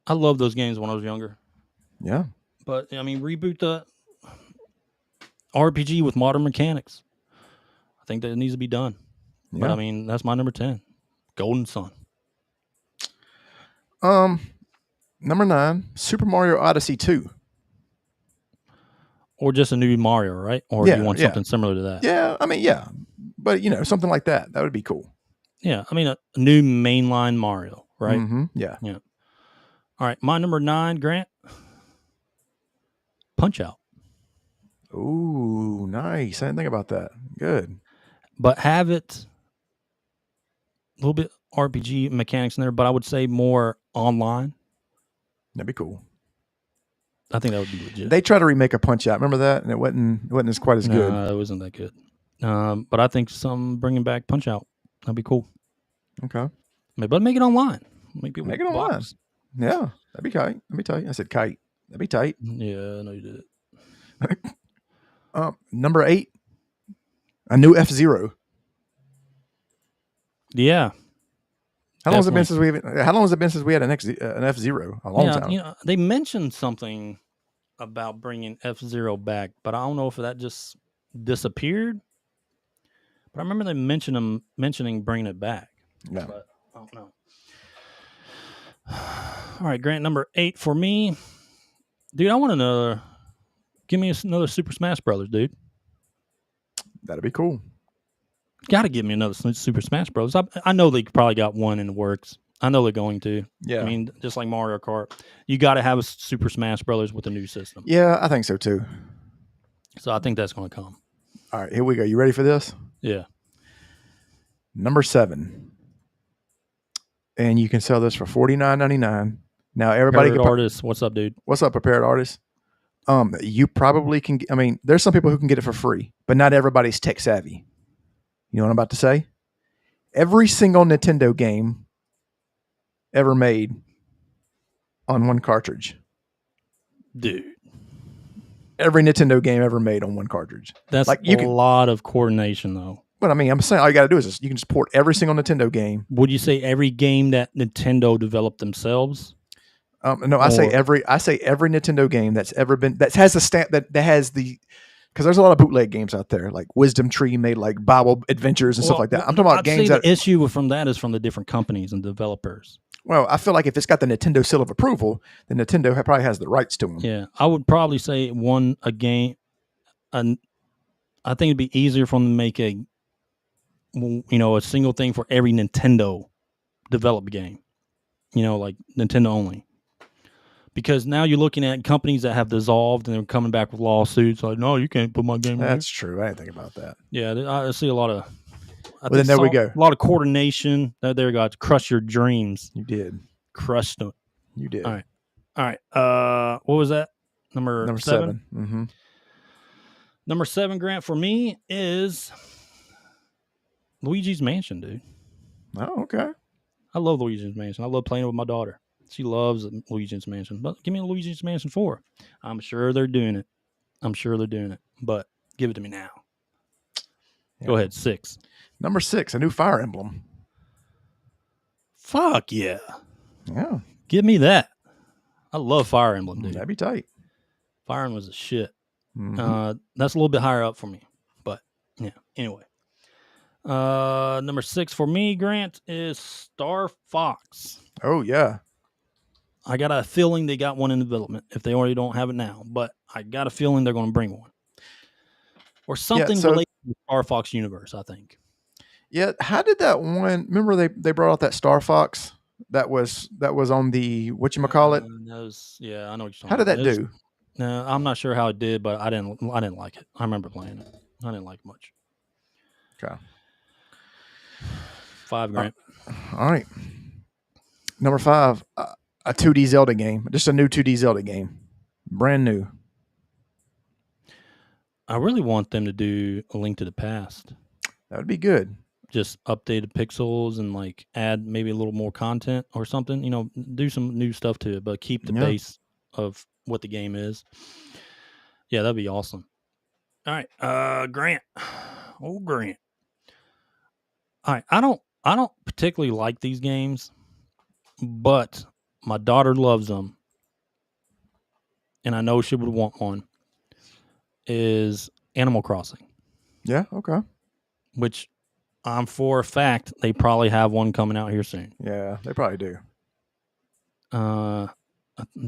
I loved those games when I was younger. Yeah. But I mean, reboot the RPG with modern mechanics. I think that it needs to be done. Yeah. But I mean, that's my number 10. Golden Sun. Number 9, Super Mario Odyssey 2. Or just a new Mario, right? Or do you want something similar to that? Yeah, I mean, yeah. But, something like that. That would be cool. Yeah, I mean, a new mainline Mario, right? Mm-hmm. Yeah. Yeah. All right, my number 9, Grant. Punch-Out. Ooh, nice. I didn't think about that. Good. But have it a little bit RPG mechanics in there, but I would say more online. That'd be cool. I think that would be legit. They tried to remake a Punch-Out. Remember that? And it wasn't as quite as good. No, it wasn't that good. But I think bringing back Punch-Out, that'd be cool. Okay. But make it online. Make it online. box. Yeah, that'd be tight. Let me tell you. I said kite. That'd be tight. Yeah, I know you did it. Number 8, a new F-Zero. Yeah. How long has it been since we had an F-Zero? A long time. They mentioned something about bringing F-Zero back, but I don't know if that just disappeared. But I remember they mentioning bringing it back. Yeah. But I don't know. All right, Grant, number 8 for me. Dude, I want give me another Super Smash Brothers, dude. That'd be cool. Got to give me another Super Smash Bros. I know they probably got one in the works. I know they're going to. Yeah. I mean, just like Mario Kart, you got to have a Super Smash Brothers with a new system. Yeah, I think so too. So I think that's going to come. All right, here we go. You ready for this? Yeah. Number 7. And you can sell this for $49.99. Now everybody artists, what's up, dude? What's up, Prepared Artist? You probably can. I mean, there's some people who can get it for free, but not everybody's tech savvy. You know what I'm about to say? Every single Nintendo game ever made on one cartridge. Dude. Every Nintendo game ever made on one cartridge. That's like a lot of coordination, though. But I mean, I'm saying all you got to do is you can just port every single Nintendo game. Would you say every game that Nintendo developed themselves? No, I say every Nintendo game that has the stamp that has the, because there's a lot of bootleg games out there, like Wisdom Tree made like Bible Adventures and stuff like that. I'm talking about games the issue from that is from the different companies and developers. Well, I feel like if it's got the Nintendo seal of approval, then Nintendo probably has the rights to them. Yeah, I would probably say a game. I think it'd be easier for them to make a single thing for every Nintendo developed game. Like Nintendo only. Because now you're looking at companies that have dissolved and they're coming back with lawsuits. Like, no, you can't put my game in. That's true. I didn't think about that. Yeah, I see a lot of. Then there we go. A lot of coordination. There we go. To crush your dreams. You did. Crushed them. You did. All right. What was that? Number 7? Mm-hmm. Number 7, Grant, for me is Luigi's Mansion, dude. Oh, okay. I love Luigi's Mansion. I love playing it with my daughter. She loves Luigi's Mansion. But give me a Luigi's Mansion 4. I'm sure they're doing it. But give it to me now. Yeah. Go ahead, 6. Number 6, a new Fire Emblem. Fuck yeah. Yeah. Give me that. I love Fire Emblem, dude. That'd be tight. Fire Emblem was a shit. Mm-hmm. That's a little bit higher up for me. But, yeah. Anyway. Number 6 for me, Grant, is Star Fox. Oh, yeah. I got a feeling they got one in development if they already don't have it now. But I got a feeling they're going to bring one. Or something related to the Star Fox universe, I think. Yeah. How did that one... Remember they brought out that Star Fox that was on the... whatchamacallit? I know what you're talking How did that do? No, I'm not sure how it did, but I didn't like it. I remember playing it. I didn't like it much. Okay. 5, Grant. All right. Number 5, a 2D Zelda game. Just a new 2D Zelda game. Brand new. I really want them to do A Link to the Past. That would be good. Just updated pixels and like add maybe a little more content or something. Do some new stuff to it, but keep the base of what the game is. Yeah, that'd be awesome. All right, Grant. Oh, Grant. All right, I don't particularly like these games, but my daughter loves them, and I know she would want one. Is Animal Crossing? Yeah. Okay. Which I'm for a fact they probably have one coming out here soon. Yeah, they probably do.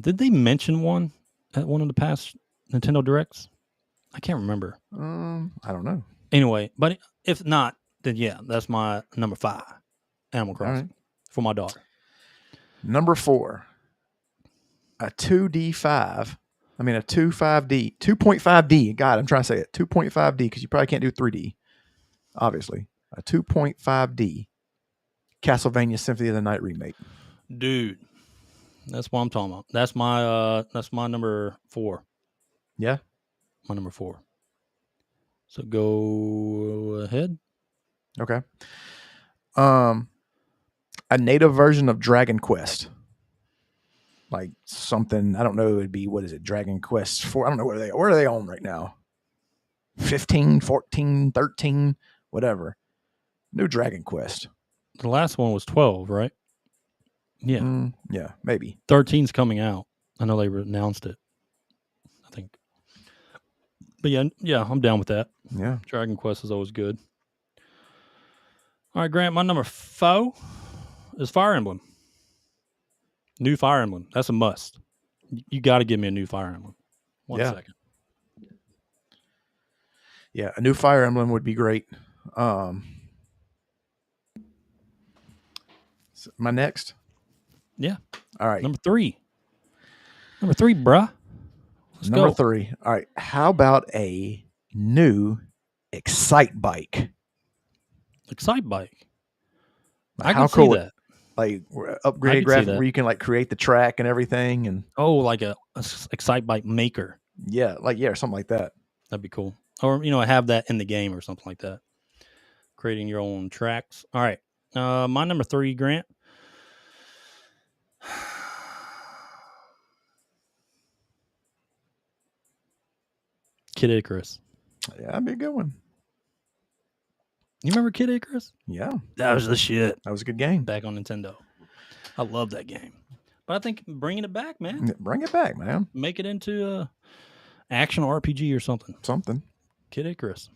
Did they mention one at one of the past Nintendo Directs? I can't remember. I don't know. Anyway, but if not, then yeah, that's my number 5, Animal Crossing, for my daughter. Number 4, a 2D5. I mean, a 2.5D. God, I'm trying to say it. 2.5D, because you probably can't do 3D, obviously. A 2.5D Castlevania Symphony of the Night remake. Dude, that's what I'm talking about. That's my number 4. Yeah? My number 4. So go ahead. Okay. A native version of Dragon Quest. Like something, I don't know, it would be, what is it, Dragon Quest 4? I don't know where are they on right now? 15, 14, 13, whatever. New Dragon Quest. The last one was 12, right? Yeah. Yeah, maybe. 13's coming out. I know they announced it, I think. But yeah, I'm down with that. Yeah. Dragon Quest is always good. All right, Grant, my number 4 is Fire Emblem. New Fire Emblem. That's a must. You got to give me a new Fire Emblem. One second. Yeah, a new Fire Emblem would be great. My next? Yeah. All right. Number 3. Number 3, bruh. Let's Number go. 3. All right. How about a new Excite Bike? Excite Bike. Like, I can see that. Like upgraded graphic where you can like create the track and everything, and like a Excite Bike maker. Yeah, something like that. That'd be cool. Or have that in the game or something like that. Creating your own tracks. All right. My number 3, Grant. Kid Icarus. Yeah, that'd be a good one. You remember Kid Icarus? Yeah. That was the shit. That was a good game. Back on Nintendo. I love that game. But I think bringing it back, man. Bring it back, man. Make it into a action RPG or something. Kid Icarus.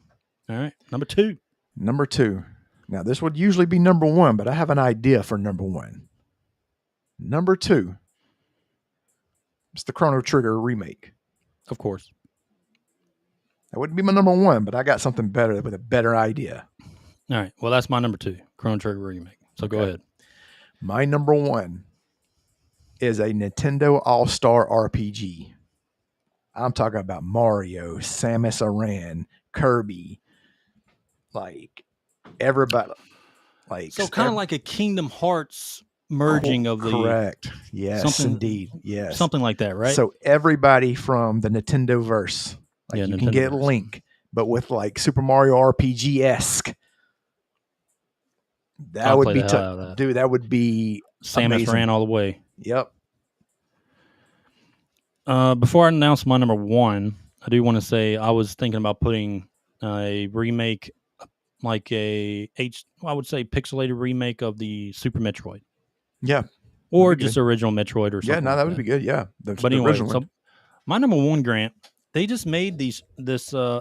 All right. Number 2. Number 2. Now, this would usually be number 1, but I have an idea for number 1. Number 2. It's the Chrono Trigger remake. Of course. That wouldn't be my number 1, but I got something better with a better idea. All right. Well, that's my number 2. Chrono Trigger remake. So go ahead. My number 1 is a Nintendo All-Star RPG. I'm talking about Mario, Samus Aran, Kirby, like everybody. Like so kind of like a Kingdom Hearts merging of the correct. Yes, indeed. Yes. Something like that, right? So everybody from the Nintendo verse. Like you can get Link, but with like Super Mario RPG-esque. That would be tough. Dude, that would be Samus Aran all the way. Yep. Before I announce my number 1, I do want to say I was thinking about putting a remake, like I would say pixelated remake of the Super Metroid. Yeah. Or just original Metroid or something. Yeah, no, that would be good. Yeah. But anyway, so my number 1, Grant, they just made this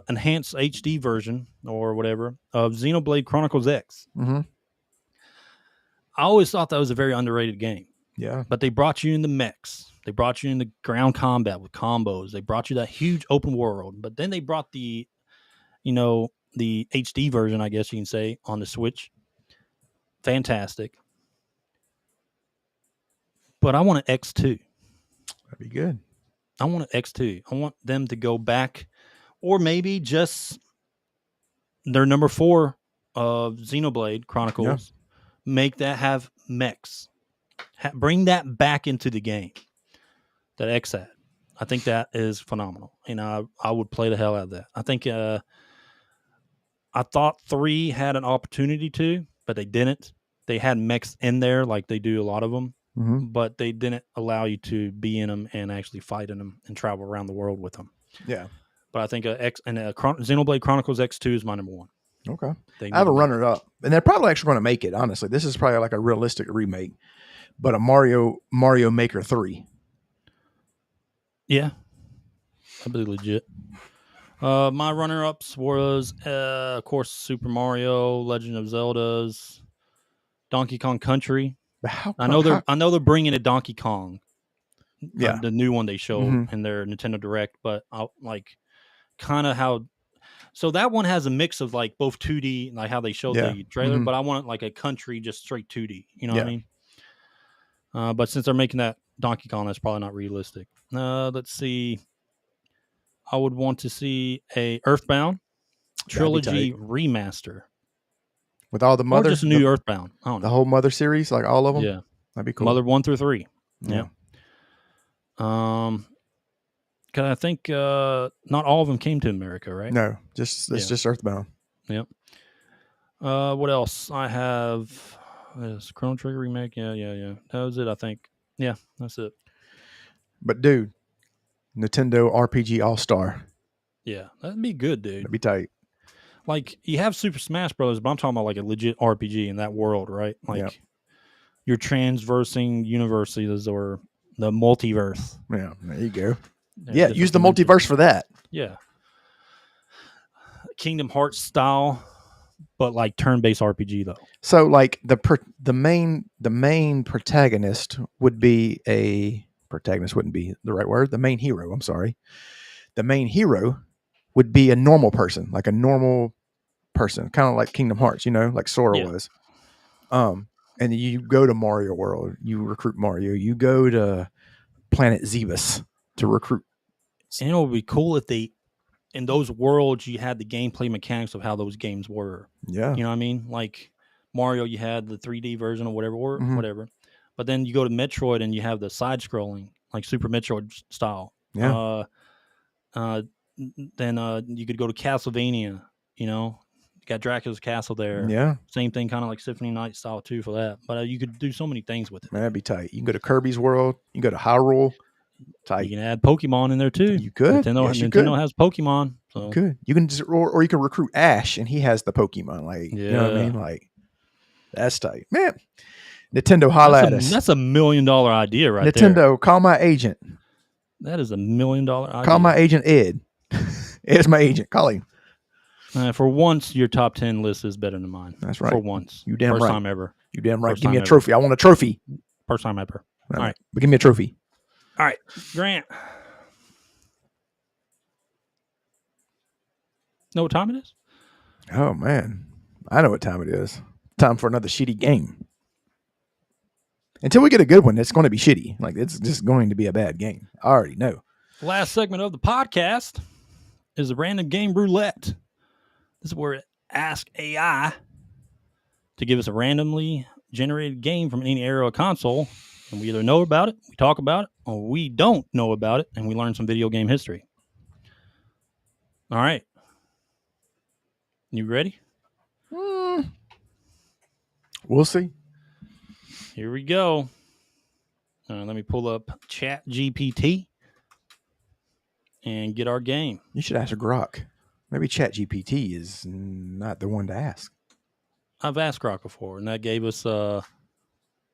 enhanced HD version or whatever of Xenoblade Chronicles X. Mm-hmm. I always thought that was a very underrated game. Yeah. But they brought you in the mechs. They brought you in the ground combat with combos. They brought you that huge open world. But then they brought the HD version, I guess you can say, on the Switch. Fantastic. But I want an X2. That'd be good. I want an X2. I want them to go back, or maybe just their number 4 of Xenoblade Chronicles. Yeah. Make that have mechs. Bring that back into the game. That X had. I think that is phenomenal. I would play the hell out of that. I think I thought 3 had an opportunity to, but they didn't. They had mechs in there like they do a lot of them. but they didn't allow you to be in them and actually fight in them and travel around the world with them. Yeah. But I think Xenoblade Chronicles X2 is my number one. Okay. They I have a need to make runner up, and they're probably actually going to make it. Honestly, this is probably like a realistic remake, but a Mario Maker 3. Yeah, that'd be legit. My runner-ups was, of course, Super Mario, Legend of Zelda's, Donkey Kong Country. I know they're bringing a Donkey Kong. Yeah, the new one they showed in their Nintendo Direct, but I'll like kind of how. So that one has a mix of like both 2D, like how they showed the trailer, but I want like a country just straight 2D. You know what I mean? But since they're making that Donkey Kong, that's probably not realistic. Let's see. I would want to see a Earthbound trilogy remaster with all the Mother, or just a new Earthbound. I don't know. The whole Mother series, like all of them. Yeah, that'd be cool. Mother 1 through 3. Yeah. Because I think not all of them came to America, right? No, it's just Earthbound. Yep. What else? I have this Chrono Trigger remake. Yeah. That was it, I think. Yeah, that's it. But dude, Nintendo RPG All-Star. Yeah, that'd be good, dude. That'd be tight. Like, you have Super Smash Bros., but I'm talking about like a legit RPG in that world, right? Like, you're transversing universes or the multiverse. Yeah, there you go. Yeah, use the multiverse for that. Yeah. Kingdom Hearts style, but like turn-based RPG though. So like the main protagonist would be protagonist wouldn't be the right word. The main hero, I'm sorry. The main hero would be a normal person, like a normal person, kind of like Kingdom Hearts, like Sora was. And you go to Mario World, you recruit Mario. You go to Planet Zebus to recruit. And it would be cool if in those worlds, you had the gameplay mechanics of how those games were. Yeah. You know what I mean? Like Mario, you had the 3D version or whatever. But then you go to Metroid and you have the side-scrolling, like Super Metroid style. Yeah. Then you could go to Castlevania, You got Dracula's Castle there. Yeah. Same thing, kind of like Symphony Night style too for that. But you could do so many things with it. That'd be tight. You can go to Kirby's World. You can go to Hyrule. Tight. You can add Pokemon in there too. You could. Nintendo has Pokemon. So. You could. You can just, or you can recruit Ash and he has the Pokemon. Like, you know what I mean? Like, that's tight. Man, Nintendo, holla at us. That's $1 million idea right there. Nintendo, call my agent. That is $1 million idea. Call my agent, Ed. Ed's my agent. Call him. For once, your top 10 list is better than mine. That's right. For once. You damn right. First time ever. You damn right. Give me a trophy. I want a trophy. First time ever. All right. But give me a trophy. All right. Grant. Know what time it is? Oh, man. I know what time it is. Time for another shitty game. Until we get a good one, it's going to be shitty. Like, it's just going to be a bad game. I already know. The last segment of the podcast is the random game roulette. This is where it asks AI to give us a randomly generated game from any era or console. And we either know about it, we talk about it, or we don't know about it, and we learn some video game history. All right. You ready? We'll see. Here we go. Let me pull up ChatGPT and get our game. You should ask Grok. Maybe ChatGPT is not the one to ask. I've asked Grok before, and that gave us Doki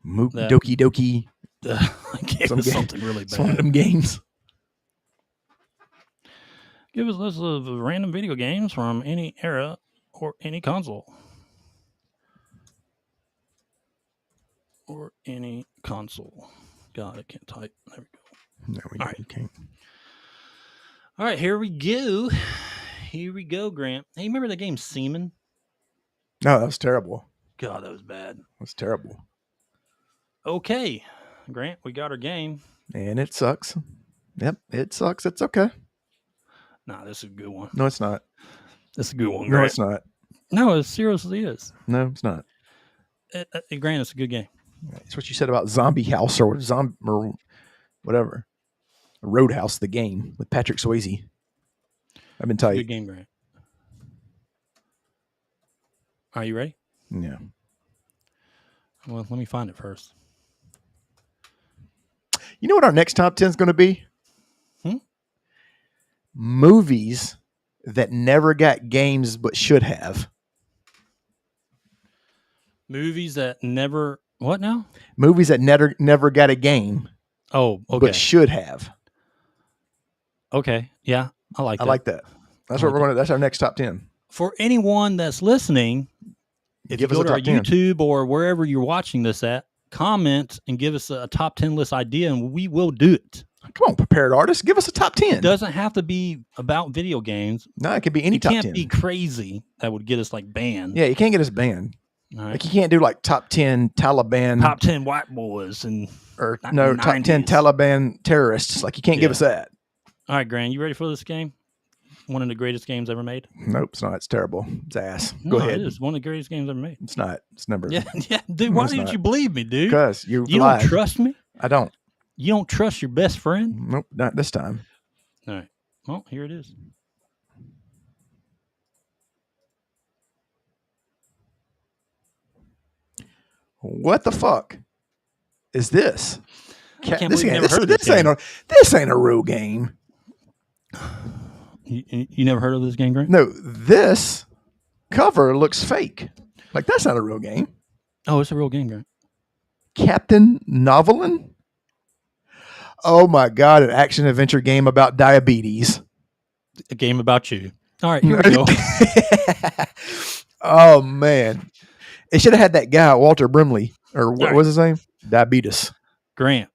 Doki. Gave us something really bad. Some of them games. Give us a list of random video games from any era or any console. Or any console. God, I can't type. There we go. No, you can't. All right, here we go. Here we go, Grant. Hey, you remember the game Seaman? No, that was terrible. God, that was bad. That was terrible. Okay, Grant, we got our game. And it sucks. Yep, it sucks. It's okay. Nah, this is a good one. No, it's not. This is a good one, Grant. No, it's not. No, it seriously is. No, it's not. Grant, it's a good game. That's what you said about Zombie House or whatever. Roadhouse, the game with Patrick Swayze. I've been tight. Good game, Grant. Are you ready? Yeah. Well, let me find it first. You know what our next top 10 is going to be? Movies that never got games but should have. Movies that never what now? Movies that never got a game. Oh, okay. But should have. Okay. Yeah, I like that. I like that. That's what we're going to. That's our next top 10. For anyone that's listening, if you go to our YouTube or wherever you're watching this at, comment and give us a top 10 list idea, and we will do it. Come on, prepared artists, give us a top 10. It doesn't have to be about video games. No, it could be any top 10. You can't be crazy. That would get us like banned. Yeah, you can't get us banned. All right. Like you can't do like top 10 Taliban. Top 10 white boys and or no, 90s. Top 10 Taliban terrorists. Like you can't give us that. All right, Grant, you ready for this game? One of the greatest games ever made? Nope, it's not. It's terrible. It's ass. Go ahead. It is one of the greatest games ever made. It's not. It's never. Yeah, dude. Why didn't you believe me, dude? Because you don't trust me. I don't. You don't trust your best friend? Nope, not this time. All right. Well, here it is. What the fuck is this? This ain't a real game. You never heard of this game, Grant? No, this cover looks fake. Like that's not a real game. Oh, it's a real game, Grant. Captain Novolin? Oh my God, an action adventure game about diabetes. A game about you. All right, here we go. Oh man. It should have had that guy, Walter Brimley, or what was his name? Diabetes. Grant.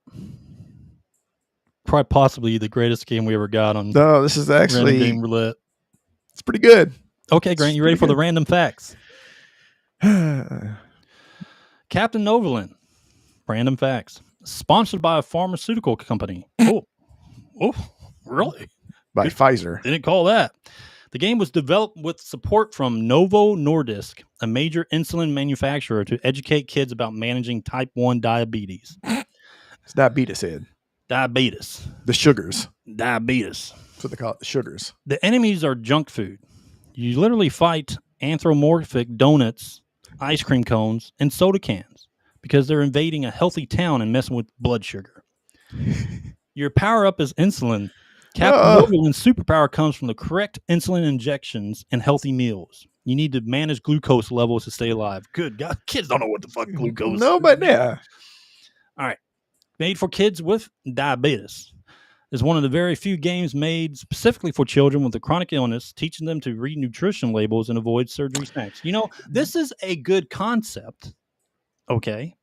Probably possibly the greatest game we ever got on. No, this is actually Random Game Roulette. It's pretty good. Okay, Grant, you ready for the random facts? Captain Novolin. Random facts. Sponsored by a pharmaceutical company. Oh, really? By Pfizer. Didn't call that. The game was developed with support from Novo Nordisk, a major insulin manufacturer, to educate kids about managing type 1 diabetes. It's diabetes, Ed. Diabetes. The sugars. Diabetes. That's what they call it, the sugars. The enemies are junk food. You literally fight anthropomorphic donuts, ice cream cones, and soda cans because they're invading a healthy town and messing with blood sugar. Your power-up is insulin. Captain Novolin's superpower comes from the correct insulin injections and healthy meals. You need to manage glucose levels to stay alive. Good God, kids don't know what the fuck glucose is. No, but yeah. All right. Made for kids with diabetes. Is one of the very few games made specifically for children with a chronic illness, teaching them to read nutrition labels and avoid surgery snacks. You know, this is a good concept, okay,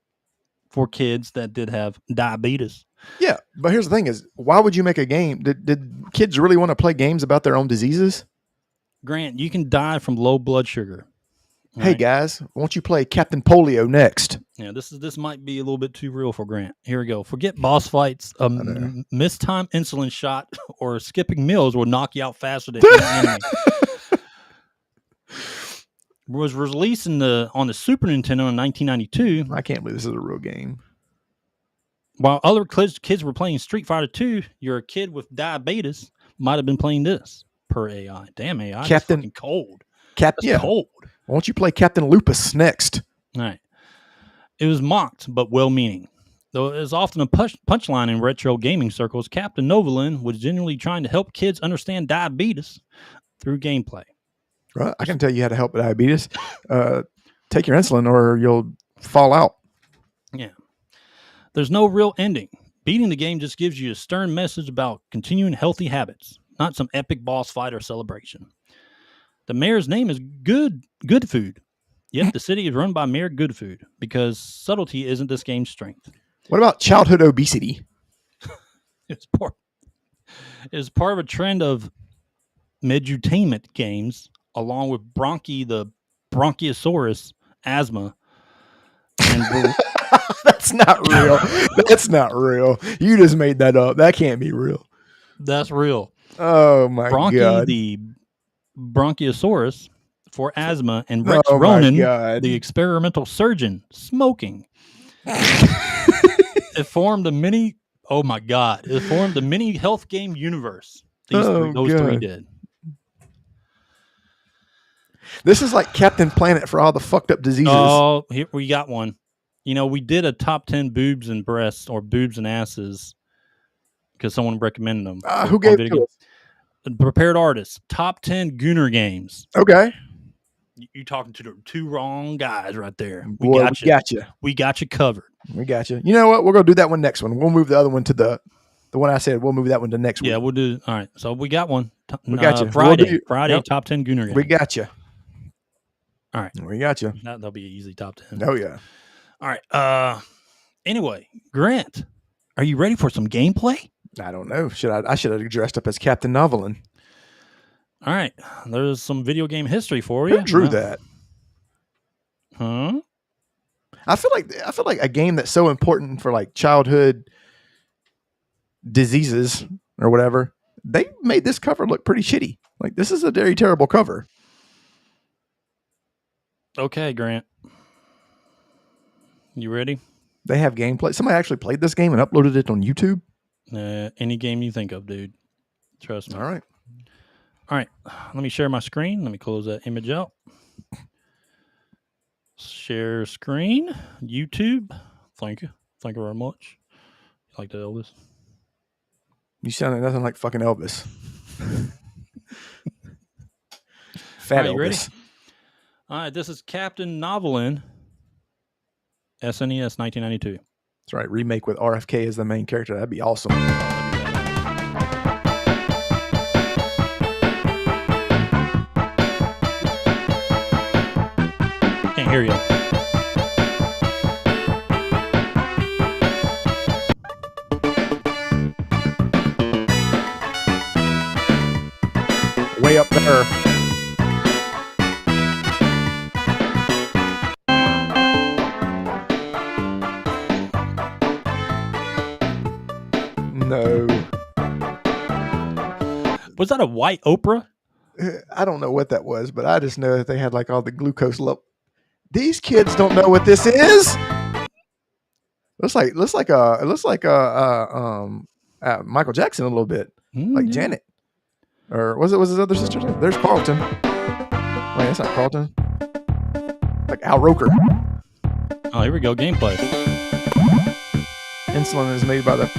for kids that did have diabetes. Yeah, but here's the thing is, why would you make a game? Did kids really want to play games about their own diseases? Grant, you can die from low blood sugar. Hey, guys, won't you play Captain Polio next? Yeah, this might be a little bit too real for Grant. Here we go. Forget boss fights. Mistimed insulin shot or skipping meals will knock you out faster than any enemy. Was released on the Super Nintendo in 1992. I can't believe this is a real game. While other kids were playing Street Fighter 2, your kid with diabetes might have been playing this per AI. Damn AI, Captain fucking cold. Cold. Won't you play Captain Lupus next? All right. It was mocked, but well-meaning. Though it is often a punchline in retro gaming circles, Captain Novolin was genuinely trying to help kids understand diabetes through gameplay. Right. I can tell you how to help with diabetes. Take your insulin or you'll fall out. Yeah. There's no real ending. Beating the game just gives you a stern message about continuing healthy habits, not some epic boss fight or celebration. The mayor's name is Good Food. Yet the city is run by Mayor Goodfood because subtlety isn't this game's strength. What about childhood obesity? It's part of a trend of medutainment games, along with the Bronchiosaurus, asthma, and That's not real. That's not real. You just made that up. That can't be real. That's real. Oh my God. The Bronchiosaurus for asthma, and Rex Ronan, the experimental surgeon, smoking. It formed a mini health game universe. Those three did. This is like Captain Planet for all the fucked up diseases. Oh, here we got one. You know, we did a top 10 boobs and breasts or boobs and asses because someone recommended them. Who gave it to us? Prepared Artists, top 10 Gooner games. Okay. You talking to the two wrong guys right there. We got you. We got you covered. We got you. You know what? We're going to do that one next one. We'll move the other one to the one I said. We'll move that one to next week. Yeah, we'll do. All right. So we got one. We got you. Friday, top 10 Gooner games. We got you. All right. We got you. That'll be an easy top 10. Oh, yeah. All right. Anyway, Grant, are you ready for some gameplay? I don't know. I should have dressed up as Captain Novolin. All right. There's some video game history for you. Who drew that? Huh? I feel like a game that's so important for like childhood diseases or whatever, they made this cover look pretty shitty. Like, this is a very terrible cover. Okay, Grant. You ready? They have gameplay. Somebody actually played this game and uploaded it on YouTube. Any game you think of, dude. Trust me. All right. Let me share my screen. Let me close that image out. Share screen. YouTube. Thank you. Thank you very much. You like that, Elvis? You sound nothing like fucking Elvis. Fat Elvis. Ready? All right. This is Captain Novolin. SNES 1992. That's right. Remake with RFK as the main character. That'd be awesome. Can't hear you. Way up there. No. Was that a white Oprah? I don't know what that was, but I just know that they had like all the glucose level. These kids don't know what this is. Looks like Michael Jackson a little bit, like Janet, or was his other sister? There's Carlton. Wait, that's not Carlton. Like Al Roker. Oh, here we go. Gameplay. Insulin is made by the.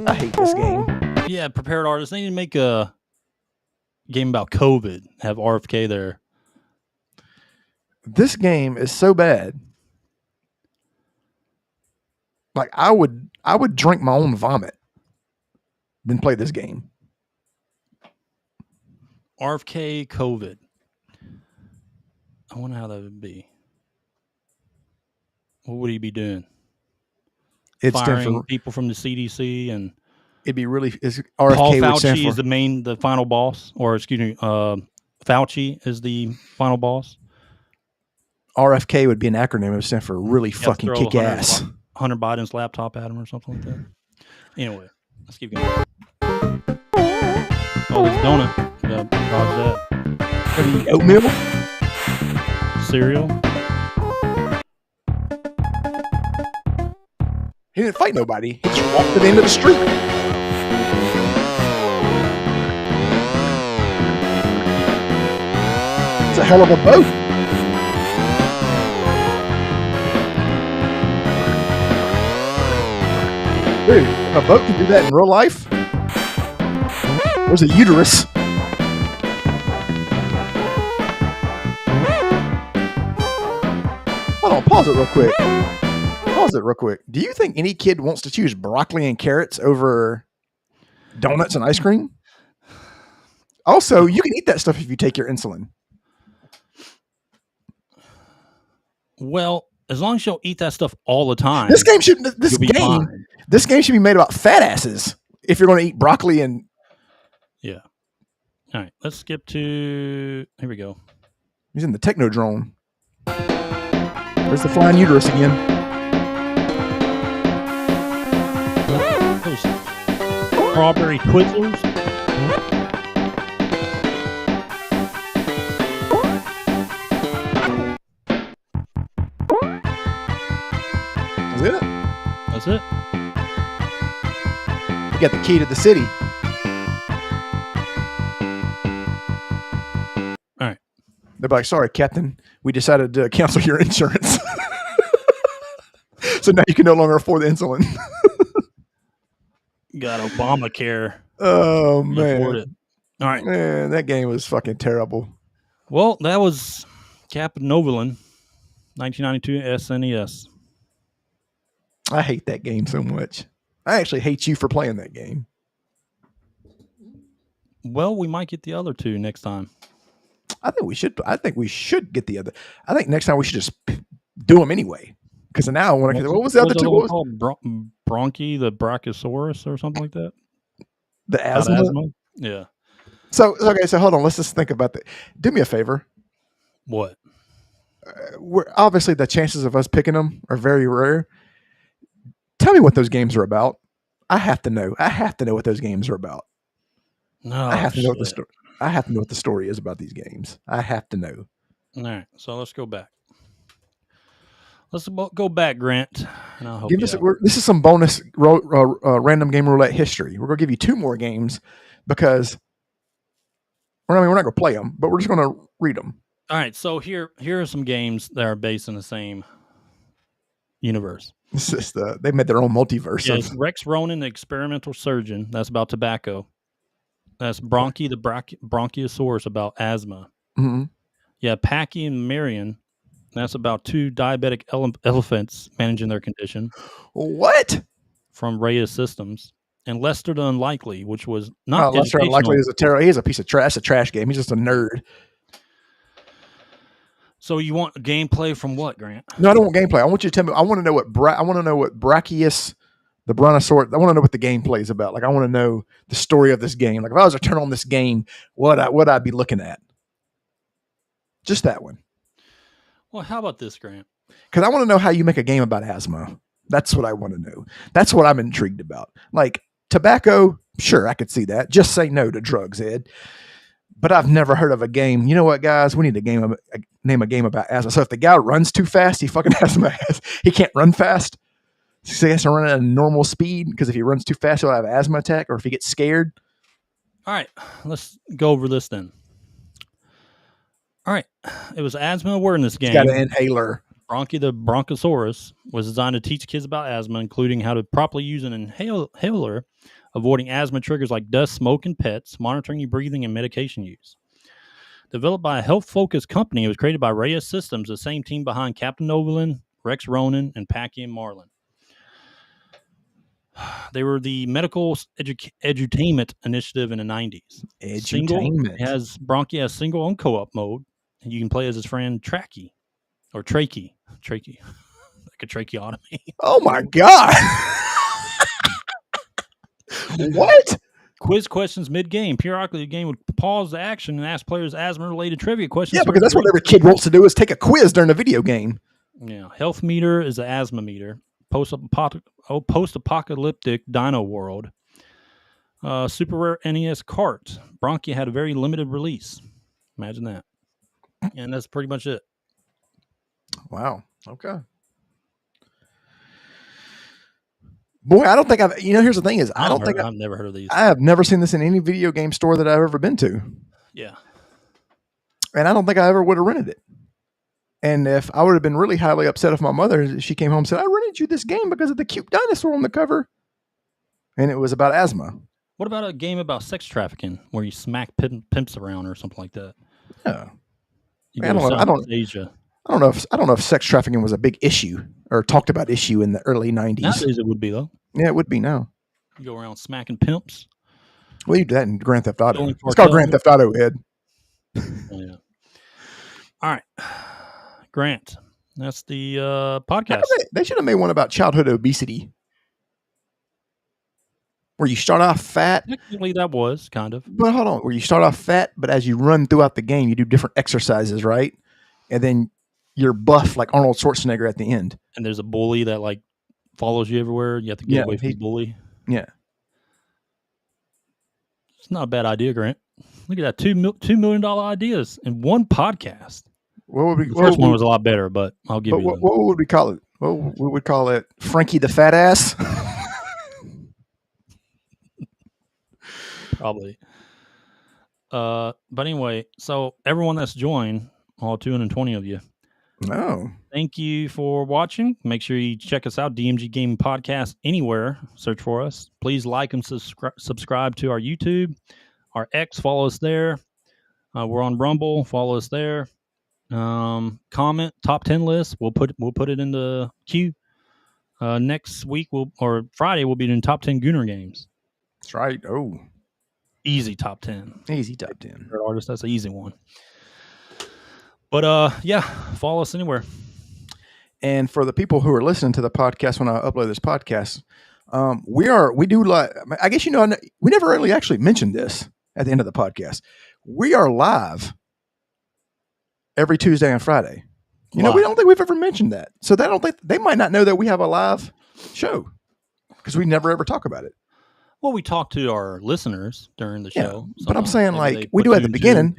I hate this game. Yeah, Prepared Artists. They need to make a game about COVID. Have RFK there. This game is so bad. Like I would drink my own vomit than play this game. RFK COVID. I wonder how that would be. What would he be doing? It's firing people from the CDC, and it'd be really. RFK Paul Fauci is the final boss, or excuse me, Fauci is the final boss. RFK would be an acronym. It would stand for really fucking kick ass. Hunter Biden's laptop at him or something like that. Anyway, let's keep going. Oh, this donut. Yeah, dodge that. Oatmeal? Cereal? He didn't fight nobody. He just walked to the end of the street. It's a hell of a boat. Dude, a boat can do that in real life? Where's a uterus? Hold on, pause it real quick. Do you think any kid wants to choose broccoli and carrots over donuts and ice cream? Also, you can eat that stuff if you take your insulin. Well, as long as you don't eat that stuff all the time. This game should be made about fat asses if you're going to eat broccoli and... Yeah. All right, let's skip to... Here we go. He's in the Technodrome. There's the flying uterus again. Those strawberry Twizzlers. Is it? That's it. You got the key to the city. All right. They're like, sorry, Captain. We decided to cancel your insurance. So now you can no longer afford the insulin. Got Obamacare. Oh Can afford man. it. All right. Man, that game was fucking terrible. Well, that was Captain Novolin, 1992 SNES. I hate that game so much. I actually hate you for playing that game. Well, we might get the other two next time. I think we should get the other. I think next time we should just do them anyway. Because now I want to. What was the other two? What was called? Bronchi, the Brachiosaurus, or something like that. The asthma. Yeah. So okay. So hold on. Let's just think about that. Do me a favor. What? We're obviously the chances of us picking them are very rare. Tell me what those games are about. I have to know. I have to know what those games are about. No, I have to know what the story. I have to know what the story is about these games. I have to know. All right, so let's go back. Let's go back, Grant. And I'll help Give you us. out. This is some bonus random game roulette history. We're gonna give you two more games because we're not going to play them, but we're just going to read them. All right, so here are some games that are based in the same universe. It's just they made their own multiverse. Yes, Rex Ronan, the experimental surgeon. That's about tobacco. That's Bronchi, the Brachiosaurus, about asthma. Mm-hmm. Yeah, Packy and Marion. That's about two diabetic elephants managing their condition. What? From Reyes Systems. And Lester the Unlikely, which was not Lester Unlikely is a terror. He's a piece of trash. A trash game. He's just a nerd. So you want gameplay from what, Grant? No, I don't want gameplay. I want you to tell me. I want to know what Brachius, the Brontosaurus. I want to know what the gameplay is about. Like I want to know the story of this game. Like if I was to turn on this game, what I'd be looking at. Just that one. Well, how about this, Grant? Because I want to know how you make a game about asthma. That's what I want to know. That's what I'm intrigued about. Like tobacco, sure, I could see that. Just say no to drugs, Ed. But I've never heard of a game. You know what, guys? We need to name a game about asthma. So if the guy runs too fast, he fucking asthma. He can't run fast. So he has to run at a normal speed because if he runs too fast, he'll have an asthma attack. Or if he gets scared. All right, let's go over this then. All right, it was asthma awareness game. He's got an inhaler. Bronchi the Bronchosaurus was designed to teach kids about asthma, including how to properly use an inhaler, avoiding asthma triggers like dust, smoke, and pets, monitoring your breathing, and medication use. Developed by a health-focused company, it was created by Reyes Systems, the same team behind Captain Novolin, Rex Ronan, and Packy and Marlin. They were the medical edutainment initiative in the 90s. Bronchi has single and co-op mode, and you can play as his friend Tracky, or Trachey, like a tracheotomy. Oh my God. What? Quiz questions mid-game. Periodically, the game would pause the action and ask players asthma-related trivia questions. Yeah, because that's what every kid wants to do is take a quiz during a video game. Yeah. Health meter is the asthma meter. Post-apocalyptic dino world. Super rare NES cart. Bronchi had a very limited release. Imagine that. And that's pretty much it. Wow. Okay. Boy, I don't think here's the thing is, I've never heard of these. I have never seen this in any video game store that I've ever been to. Yeah. And I don't think I ever would have rented it. And if I would have been really highly upset if my mother, she came home and said, I rented you this game because of the cute dinosaur on the cover. And it was about asthma. What about a game about sex trafficking where you smack pimps around or something like that? Yeah. I don't know if sex trafficking was a big issue or talked about issue in the early 90s. Nowadays it would be, though. Yeah, it would be now. You go around smacking pimps. Well, you do that in Grand Theft Auto. It's called Grand Theft Auto, Ed. Oh, yeah. All right. Grant. That's the podcast. They should have made one about childhood obesity. Where you start off fat. Technically, that was kind of. But hold on. Where you start off fat, but as you run throughout the game, you do different exercises, right? And then you're buff like Arnold Schwarzenegger at the end. And there's a bully that like follows you everywhere. You have to get away from the bully. Yeah. It's not a bad idea, Grant. Look at that. $2 million ideas in one podcast. The first one was a lot better, but I'll give you that. What would we call it? We would call it Frankie the Fat Ass. Probably. But anyway, so everyone that's joined, all 220 of you, No. Thank you for watching. Make sure you check us out, DMG Gaming Podcast, anywhere. Search for us. Please like and subscribe to our YouTube. Our X, follow us there. We're on Rumble. Follow us there. Comment top 10 list. We'll put it in the queue. Next week or Friday we'll be doing top 10 Gooner games. That's right. Oh, easy top 10. Easy top 10. Artist, that's an easy one. But yeah, follow us anywhere. And for the people who are listening to the podcast when I upload this podcast, I guess we never really actually mentioned this at the end of the podcast. We are live every Tuesday and Friday. We don't think we've ever mentioned that. So they might not know that we have a live show because we never ever talk about it. Well, we talk to our listeners during the show. But I'm saying like we do at the beginning,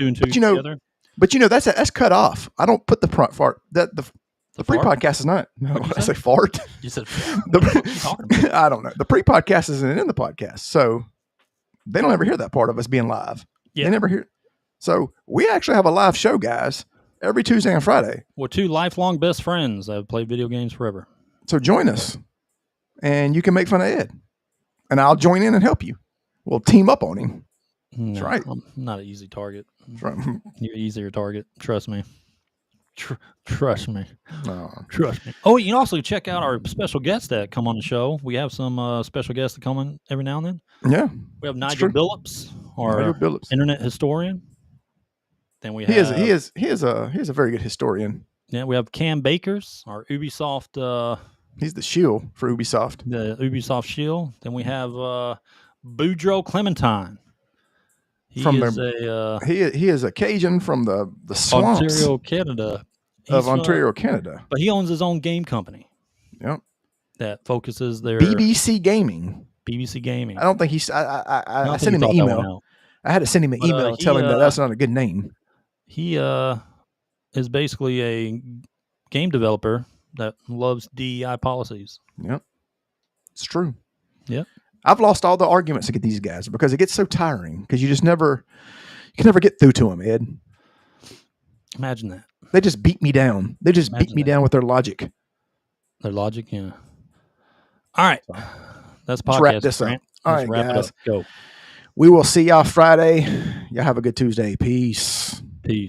but that's cut off. I don't put the front fart that the pre-podcast is not. No, I say fart. You said I don't know. The pre-podcast isn't in the podcast, so they don't ever hear that part of us being live. Yeah. They never hear. So we actually have a live show, guys, every Tuesday and Friday. We're two lifelong best friends that have played video games forever. So join us, and you can make fun of Ed, and I'll join in and help you. We'll team up on him. That's right. I'm not an easy target. That's right. You're an easier target. Trust me. Trust me. No. Trust me. Oh, you can also check out our special guests that come on the show. We have some special guests that come in every now and then. Yeah. We have Nigel Billups, our internet historian. Then we have he is a very good historian. Yeah, we have Cam Bakers, our Ubisoft. He's the shield for Ubisoft. The Ubisoft shield. Then we have Boudreaux Clementine. He is a Cajun from the swamps Ontario, Canada. Ontario, Canada. But he owns his own game company. Yep. That focuses their BBC Gaming. I don't think he's. I sent him an email. I had to send him an email telling him that that's not a good name. He is basically a game developer that loves DEI policies. Yep, it's true. Yep. I've lost all the arguments to get these guys because it gets so tiring because you can never get through to them, Ed. Imagine that. They just beat me down. They just beat me down with their logic. Their logic, yeah. All right. That's podcast. Let's wrap this up. All right, wrap guys. It up. Go. We will see y'all Friday. Y'all have a good Tuesday. Peace. Peace.